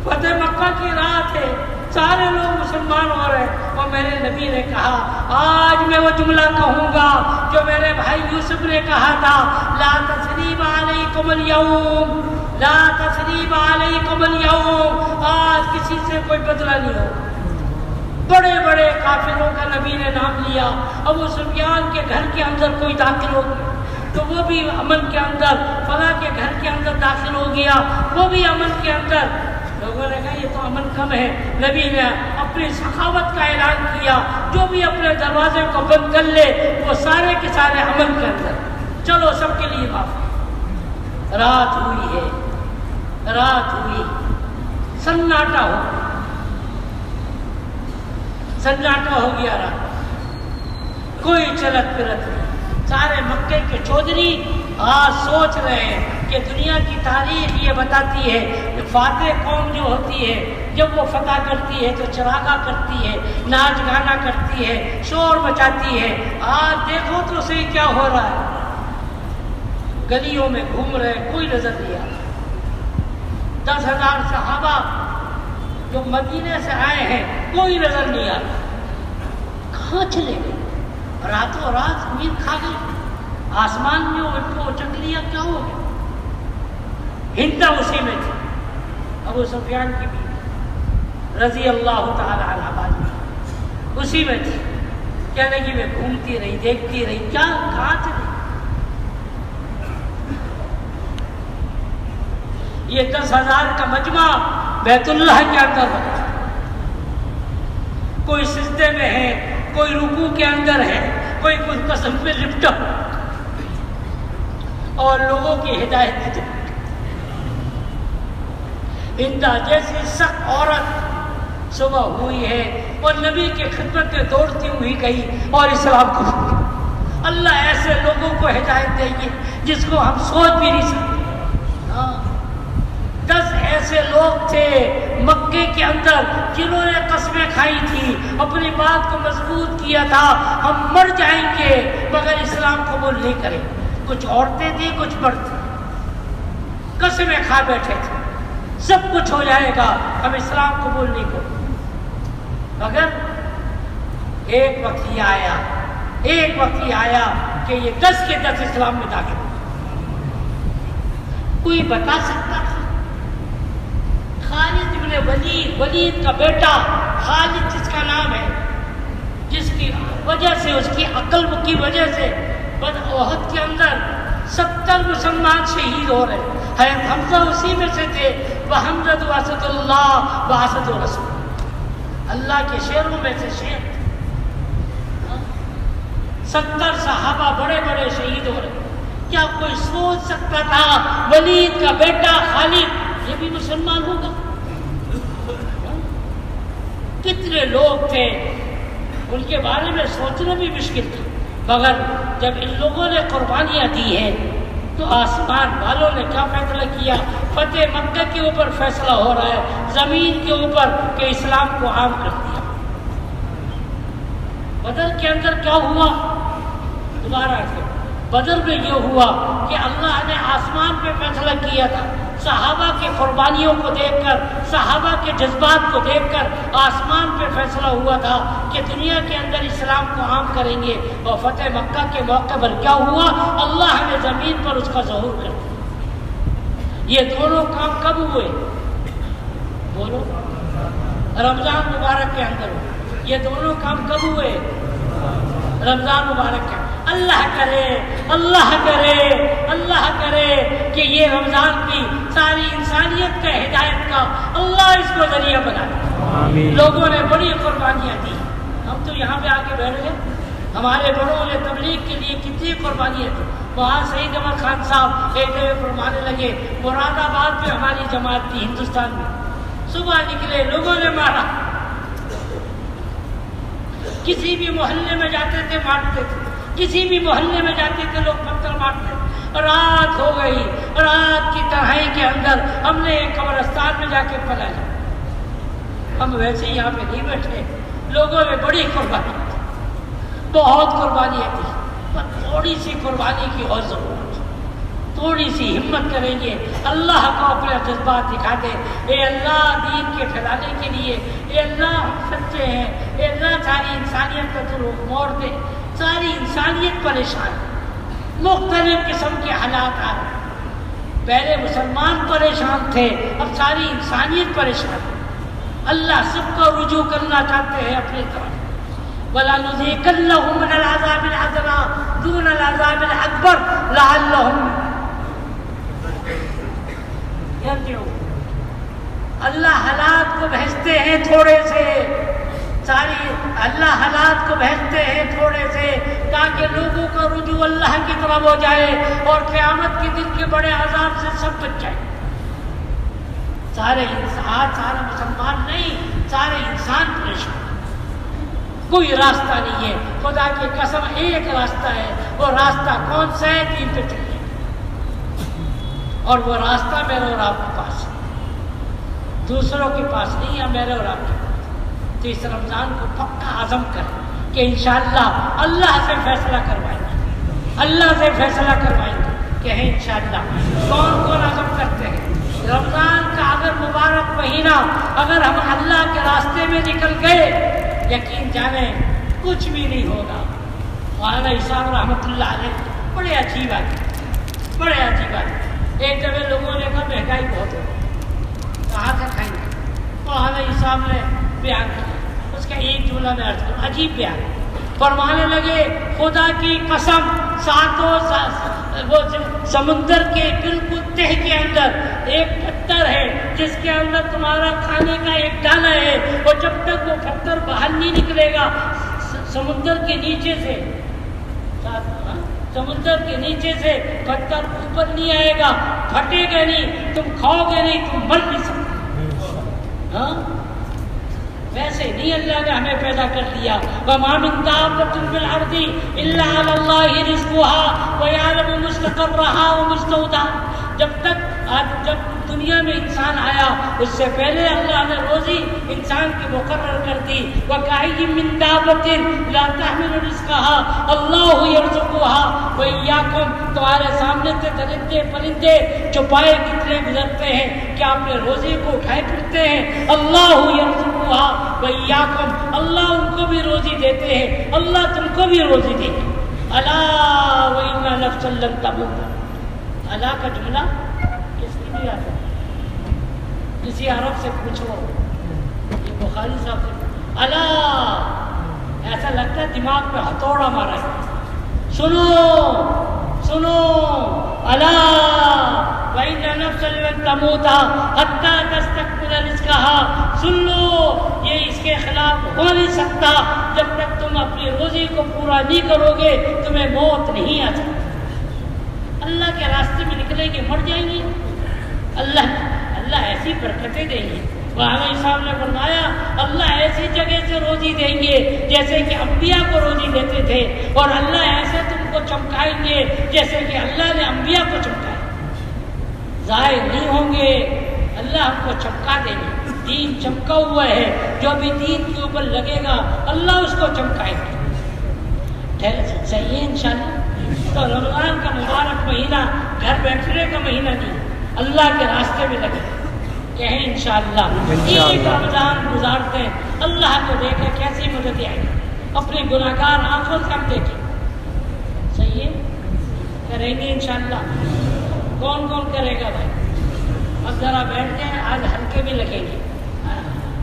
فتح مکہ کی رات ہے، سارے لوگ مسلمان ہو رہے ہیں. اور میرے نبی نے کہا آج میں وہ جملہ کہوں گا جو میرے بھائی یوسف نے کہا تھا، لا تثریب علیکم اليوم، لا تثریب علیکم اليوم. آج کسی سے کوئی بدلہ نہیں ہوگا. بڑے بڑے کافروں کا نبی نے نام لیا. ابو سفیان کے گھر کے اندر کوئی داخل ہو گیا تو وہ بھی امن کے اندر، فلاں کے گھر کے اندر داخل ہو گیا وہ بھی امن کے اندر. لوگوں نے کہا یہ تو امن کم ہے. نبی نے اپنی سخاوت کا اعلان کیا، جو بھی اپنے دروازے کو بند کر لے وہ سارے کے سارے امن کے اندر. چلو سب کے لیے معافی. رات ہوئی ہے، رات ہوئی، سناٹا ہو گیا، سناٹا ہو گیا. رات کوئی چلت پھرت نہیں. سارے مکے کے چودھری آج سوچ رہے ہیں کہ دنیا کی تاریخ یہ بتاتی ہے کہ فاتح قوم جو ہوتی ہے جب وہ فتح کرتی ہے تو چراغا کرتی ہے، ناچ گانا کرتی ہے، شور مچاتی ہے. آج دیکھو تو صحیح کیا ہو رہا ہے. گلیوں میں گھوم رہے، کوئی نظر نہیں آ رہا. 10,000 صحابہ جو مدینے سے آئے ہیں کوئی نظر نہیں آ رہا. کہاں چلے گئے؟ راتوں رات نیند کھا گئی. آسمان میں ان کو چک لیا، کیا ہو گیا؟ ہندا اسی میں تھی، ابو سفیان کی بیوی رضی اللہ تعالی عنہ باجی اسی میں تھی. کہنے لگی میں گھومتی رہی، دیکھتی رہی، کیا کہاں چلی. یہ 10,000 کا مجمع بیت اللہ کے اندر رکھا، کوئی سجدے میں ہے، کوئی رکوع کے اندر ہے، کوئی قسم پہ لپٹا اور لوگوں کی ہدایت دی. ہندا جیسی سخت عورت صبح ہوئی ہے اور نبی کی خدمت میں دوڑتی ہوئی گئی اور اسلام کو. اللہ ایسے لوگوں کو ہدایت دے گی جس کو ہم سوچ بھی نہیں سکتے. 10 ایسے لوگ تھے مکے کے اندر جنہوں نے قسمیں کھائی تھی، اپنی بات کو مضبوط کیا تھا، ہم مر جائیں گے مگر اسلام قبول نہیں کریں۔ کچھ عورتیں تھیں، کچھ مرد تھے، قسمیں کھا بیٹھے تھے سب کچھ ہو جائے گا، ہم اسلام قبول نہیں کریں۔ مگر ایک وقت یہ آیا کہ یہ 10 کے 10 اسلام میں داخل ہو۔ کوئی بتا سکتا تھا؟ خالد ابن ولید کا بیٹا خالد جس کا نام ہے، جس کی وجہ سے، اس کی عقل کی وجہ سے بدر احد کے اندر 70 مسلمان شہید ہو رہے، حضرت حمزہ اسی میں سے تھے، وحمزہ واسد اللہ واسد رسول، اللہ کے شیروں میں سے شیر تھے۔ 70 صحابہ بڑے بڑے شہید ہو رہے، کیا کوئی سوچ سکتا تھا ولید کا بیٹا خالد یہ بھی مسلمان ہوگا؟ کتنے لوگ تھے، ان کے بارے میں سوچنا بھی مشکل تھا، مگر جب ان لوگوں نے قربانیاں دی ہیں تو آسمان والوں نے کیا فیصلہ کیا؟ فتح مکہ کے اوپر فیصلہ ہو رہا ہے، زمین کے اوپر کہ اسلام کو عام کر دیا۔ بدر کے اندر کیا ہوا؟ دوبارہ بدر میں یہ ہوا کہ اللہ نے آسمان پہ فیصلہ کیا تھا، صحابہ کی قربانیوں کو دیکھ کر، صحابہ کے جذبات کو دیکھ کر آسمان پہ فیصلہ ہوا تھا کہ دنیا کے اندر اسلام کو عام کریں گے، اور فتح مکہ کے موقع پر کیا ہوا؟ اللہ نے زمین پر اس کا ظہور کر دیا۔ یہ دونوں کام کب ہوئے؟ بولو، رمضان مبارک کے اندر ہوئے۔ یہ دونوں کام کب ہوئے؟ رمضان مبارک کے۔ اللہ کرے کہ یہ رمضان بھی ساری انسانیت کا، ہدایت کا اللہ اس کو ذریعہ بنا دے۔ لوگوں نے بڑی قربانیاں دی، ہم تو یہاں پہ آ کے بیٹھ گئے، ہمارے بڑوں نے تبلیغ کے لیے کتنی قربانیاں دی۔ وہاں سعید احمد خان صاحب ایک جگہ فرمانے لگے، مراد آباد میں ہماری جماعت تھی ہندوستان میں، صبح نکلے لوگوں نے مارا، کسی بھی محلے میں جاتے تھے مارتے تھے، کسی بھی محلے میں جاتے تھے لوگ پتھر مارتے۔ رات ہو گئی، رات کی تنہائی کے اندر ہم نے ایک قبرستان میں جا کے پناہ لی۔ ہم ویسے یہاں پہ نہیں بیٹھے، لوگوں نے بڑی قربانی کی، بہت قربانیاں دی، پر تھوڑی سی قربانی کی اور ضرورت، تھوڑی سی ہمت کریں گے، اللہ کو اپنے جذبات دکھا دیں، اے اللہ دین کے پھیلانے کے لیے، اے اللہ ہم سچے ہیں، اے اللہ ساری انسانیت کا تو موڑ دے۔ ساری انسانیت پریشان، مختلف قسم کے حالات آ رہے ہیں، پہلے مسلمان پریشان تھے، اب ساری انسانیت پریشان ہے۔ اللہ سب کو رجوع کرنا چاہتے ہیں اپنی طرف۔ وَلَنُذِيقَنَّهُم مِّنَ الْعَذَابِ الْأَدْنَىٰ دُونَ الْعَذَابِ الْأَكْبَرِ لَعَلَّهُمْ يَرْجِعُونَ۔ اللہ حالات کو بھیجتے ہیں تھوڑے سے، اللہ حالات کو بھیجتے ہیں تھوڑے سے تاکہ لوگوں کا رجوع اللہ کی طرف ہو جائے اور قیامت کے دن کے بڑے عذاب سے سب بچ جائے۔ سارے مسلمان نہیں، سارے انسان پریشان، کوئی راستہ نہیں ہے۔ خدا کی قسم ایک راستہ ہے، وہ راستہ کون سا ہے؟ دین پہ چلیے، اور وہ راستہ میرے اور آپ کے پاس ہے، دوسروں کے پاس نہیں ہے، میرے اور آپ کے پاس۔ تو اس رمضان کو پکا عزم کریں کہ انشاءاللہ اللہ سے فیصلہ کروائیں گے، اللہ سے فیصلہ کروائیں گے کہ ہیں انشاءاللہ۔ کون کون عزم کرتے ہیں؟ رمضان کا اگر مبارک مہینہ اگر ہم اللہ کے راستے میں نکل گئے، یقین جانیں کچھ بھی نہیں ہوگا۔ مولانا صاحب رحمۃ اللہ علیہ بڑے عجیب آدمی، ایک جگہ لوگوں نے کہا مہنگائی بہت ہوگی، کہاں سے کھائیں گے؟ مولانا صاحب نے بیان کیا، اس کا ایک جملہ میں عرض کروں، عجیب بیان، فرمانے لگے خدا کی قسم، وہ سمندر کے بالکل تہ کے اندر ایک پتھر ہے جس کے اندر تمہارا کھانے کا ایک دانہ ہے، اور جب تک وہ پتھر باہر نہیں نکلے گا سمندر کے نیچے سے پتھر اوپر نہیں آئے گا، پھٹے گا نہیں، تم کھاؤ گے نہیں، تم مر نہیں سکتے۔ ہاں ویسے نہیں اللہ نے ہمیں پیدا کر دیا۔ وَمَا مِن دَابَّةٍ فِي الْأَرْضِ إِلَّا عَلَى اللَّهِ رِزْقُهَا وَيَعْلَمُ مُسْتَقَرَّهَا وَمُسْتَوْدَعَهَا۔ جب دنیا میں انسان آیا اس سے پہلے اللہ نے روزی انسان کی مقرر کر دی. وَكَأَيٍّ مِّن دَابَّةٍ لَا تَحْمِلُ رِزْقَهَا اللَّهُ يَرْزُقُهَا وَإِيَّاكُمْ. تمہارے سامنے سے درندے پرندے چوپائے کتنے گزرتے ہیں, کیا اپنے روزی کو اٹھائے پھرتے ہیں؟ اللہ يرزقها وإياكم, اللہ ان کو بھی روزی دیتے ہیں, اللہ تم کو بھی روزی دیں گے. الا وإن نفسا لن تموت. الا کا جملہ کس کی بھی آتا ہے؟ کسی عرب سے پوچھو, یہ بخاری صاحب سے. الا ایسا لگتا ہے دماغ میں ہتھوڑا مارا ہے. سنو سنو, الا وإن نفسا لن تموت حتى تستكمل رزقها. سن لو, یہ اس کے خلاف ہو نہیں سکتا. جب تک تم اپنی روزی کو پورا نہیں کرو گے تمہیں موت نہیں آ سکتی. اللہ کے راستے میں نکلیں گے مر جائیں گے. اللہ ایسی برکتیں دیں گے. وہاں صاحب نے فرمایا اللہ ایسی جگہ سے روزی دیں گے جیسے کہ انبیاء کو روزی دیتے تھے, اور اللہ ایسے تم کو چمکائیں گے جیسے کہ اللہ نے انبیاء کو چمکایا. ضائع نہیں ہوں گے, اللہ ہم کو چمکا دیں گے. دین چمکا ہوا ہے, جو بھی دین کے اوپر لگے گا اللہ اس کو چمکائے گا. صحیح ہے انشاءاللہ. تو رمضان کا مبارک مہینہ گھر بیٹھنے کا مہینہ نہیں, اللہ کے راستے میں لگے. کہیں انشاءاللہ ایک رمضان گزارتے ہیں, اللہ کو دیکھیں کیسی مدد آئے گی. اپنی گناہگار آنکھوں سے ہم دیکھیں. صحیح ہے, کریں گے انشاءاللہ. کون کون کرے گا بھائی؟ اب ذرا بیٹھتے ہیں, آج ہلکے بھی لگیں گے.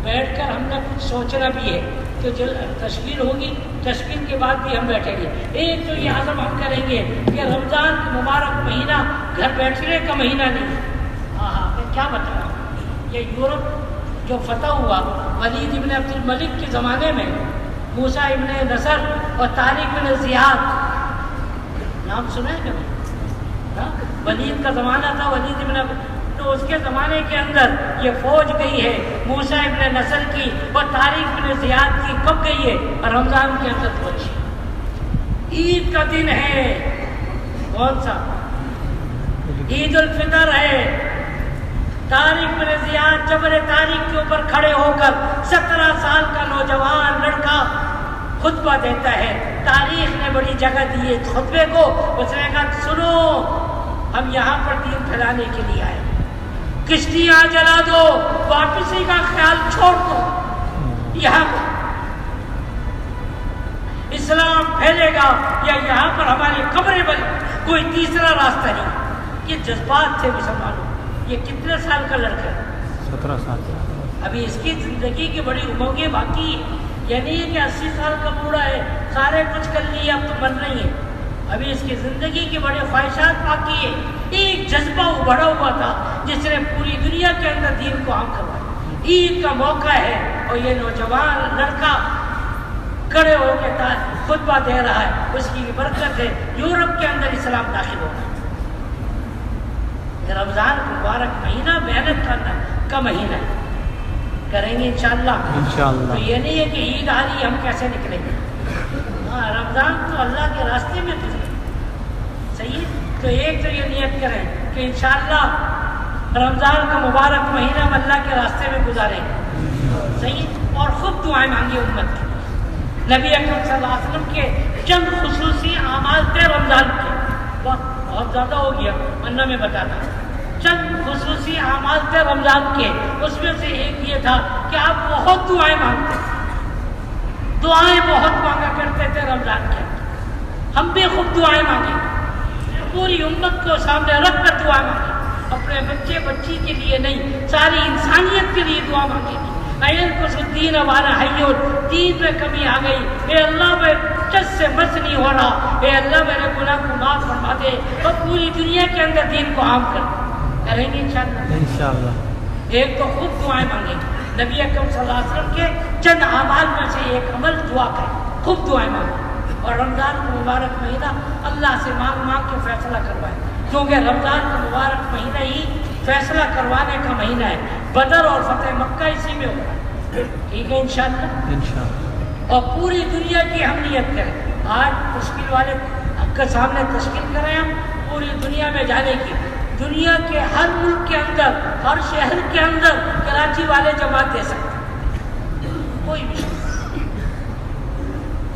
بیٹھ کر ہم نے کچھ سوچنا بھی ہے کہ جو تشکیل ہوگی تشکیل کے بعد بھی ہم بیٹھیں گے. ایک تو یہ عزم ہم کریں گے کہ رمضان کا مبارک مہینہ گھر بیٹھنے کا مہینہ نہیں. میں کیا بتا رہا ہوں, یہ یورپ جو فتح ہوا ولید ابن عبد الملک کے زمانے میں, موسیٰ ابن نصر اور طارق بن زیاد, نام سنا ہے کبھی؟ ولید کا زمانہ تھا, ولید ابن, تو اس کے زمانے کے اندر یہ فوج گئی ہے موسیٰ ابن نصر کی اور طارق بن زیاد کی. کب گئی ہے؟ رمضان کے اندر پہنچی. عید کا دن ہے, کون سا؟ عید الفطر ہے. طارق بن زیاد جبل طارق کے اوپر کھڑے ہو کر 17 سال کا نوجوان لڑکا خطبہ دیتا ہے. تاریخ نے بڑی جگہ دی ہے خطبے کو. اس نے کہا سنو, ہم یہاں پر دین پھیلانے کے لیے آئے. کشتیاں جلا دو, واپسی کا خیال چھوڑ دو. یہاں پر اسلام پھیلے گا یا یہاں پر ہماری قبریں بنے, کوئی تیسرا راستہ نہیں. یہ جذبات تھے مسلمانوں. یہ کتنے سال کا لڑکا ہے؟ 17 سال. ابھی اس کی زندگی کی بڑی امنگیں باقی ہیں. یہ نہیں ہے کہ 80 سال کا بوڑھا ہے, سارے کچھ کر لیے اب تو بن رہی ہے. ابھی اس کی زندگی کی بڑے خواہشات باقی ہے. ایک جذبہ ابھرا ہوا تھا جس نے پوری دنیا کے اندر دین کو عام کروایا. عید کا موقع ہے اور یہ نوجوان لڑکا کھڑے ہو کے خطبہ دے رہا ہے. اس کی برکت ہے یورپ کے اندر اسلام داخل ہو گیا. رمضان مبارک مہینہ محنت کرنا کا مہینہ ہے. کریں گے انشاءاللہ. تو یہ نہیں ہے کہ عید آ رہی ہم کیسے نکلیں گے. ہاں, رمضان تو اللہ کے راستے میں گزرے. صحیح. تو ایک تو یہ نیت کریں کہ انشاءاللہ رمضان کا مبارک مہینہ ہم اللہ کے راستے میں گزاریں گے. صحیح. اور خوب دعائیں مانگی امت کی. نبی اکرم صلی اللہ علیہ وسلم کے چند خصوصی اعمال تھے رمضان کے. بہت زیادہ ہو گیا ورنہ میں بتاتا. چند خصوصی اعمال تھے رمضان کے. اس میں سے ایک یہ تھا کہ آپ بہت دعائیں مانگتے تھے. دعائیں بہت مانگا کرتے تھے رمضان کے. ہم بھی خوب دعائیں مانگیں, پوری امت کو سامنے رکھ کر دعا مانگیں. اپنے بچے بچی کے لیے نہیں, ساری انسانیت کے لیے دعا مانگیں گی. الدین والا حیون, دین میں کمی آ گئی. اے اللہ میں چس سے مس نہیں ہو رہا. اے اللہ میرے گناہ کو معاف فرما دے اور پوری دنیا کے اندر دین کو عام کر. کریں گے انشاءاللہ. ایک تو خوب دعائیں مانگیں گے. نبی اکرم صلی اللہ علیہ وسلم کے چند اعمال میں سے ایک عمل دعا کریں, خوب دعائیں مانگیں. اور رمضان کا مبارک مہینہ اللہ سے مانگ کے فیصلہ کروائیں, کیونکہ رمضان کا مبارک مہینہ ہی فیصلہ کروانے کا مہینہ ہے. بدر اور فتح مکہ اسی میں ہوگا. ٹھیک ہے انشاءاللہ. اور پوری دنیا کی ہم نیت کریں. آج تشکیل والے کے سامنے تشکیل کریں ہم پوری دنیا میں جانے کی. دنیا کے ہر ملک کے اندر، ہر شہر کے اندر کراچی والے جماعت دے سکتے ہیں، کوئی بھی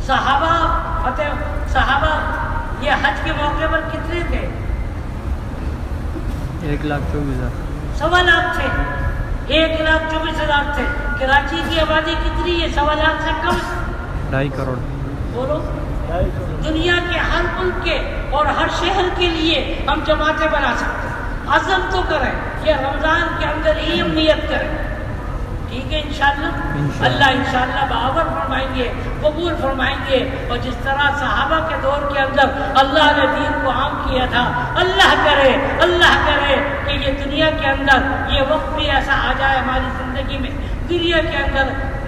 صحابہ یہ حج کے موقع پر کتنے تھے؟ 1,24,000 سوا لاکھ تھے، 1,24,000 تھے۔ کراچی کی آبادی کتنی ہے؟ سوا لاکھ سے کم، 2.5 کروڑ۔ بولو، دنیا کے ہر ملک کے اور ہر شہر کے لیے ہم جماعتیں بنا سکتے ہیں۔ عزم تو کریں کہ رمضان کے اندر ہی ہم نیت کریں، ٹھیک ہے؟ انشاءاللہ اللہ انشاءاللہ باور فرمائیں گے، قبول فرمائیں گے۔ اور جس طرح صحابہ کے دور کے اندر اللہ نے دین کو عام کیا تھا، اللہ کرے کہ یہ دنیا کے اندر یہ وقت بھی ایسا آ جائے ہماری زندگی میں، دنیا کے اندر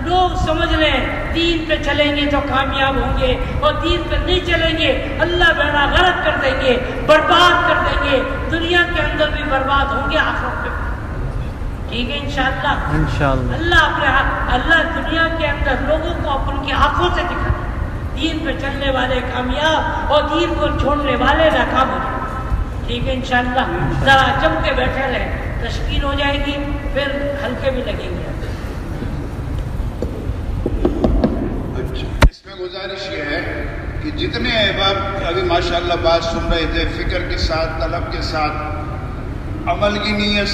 لوگ سمجھ لیں دین پہ چلیں گے تو کامیاب ہوں گے، اور دین پہ نہیں چلیں گے اللہ بیڑا غرق کر دیں گے، برباد کر دیں گے، دنیا کے اندر بھی برباد ہوں گے، آخرت پہ، ٹھیک ہے؟ انشاءاللہ اللہ دنیا کے اندر لوگوں کو اپن کی آنکھوں سے دکھا دے، دین پہ چلنے والے کامیاب اور دین کو چھوڑنے والے ناکام ہو جائیں، ٹھیک ہے؟ انشاءاللہ ذرا جم کے بیٹھے رہیں، تشکیل ہو جائے گی، پھر ہلکے بھی لگیں گے۔ اس میں گزارش یہ ہے کہ جتنے احباب ابھی ماشاءاللہ بات سن رہے تھے، فکر کے ساتھ، طلب کے ساتھ، عمل کی نیت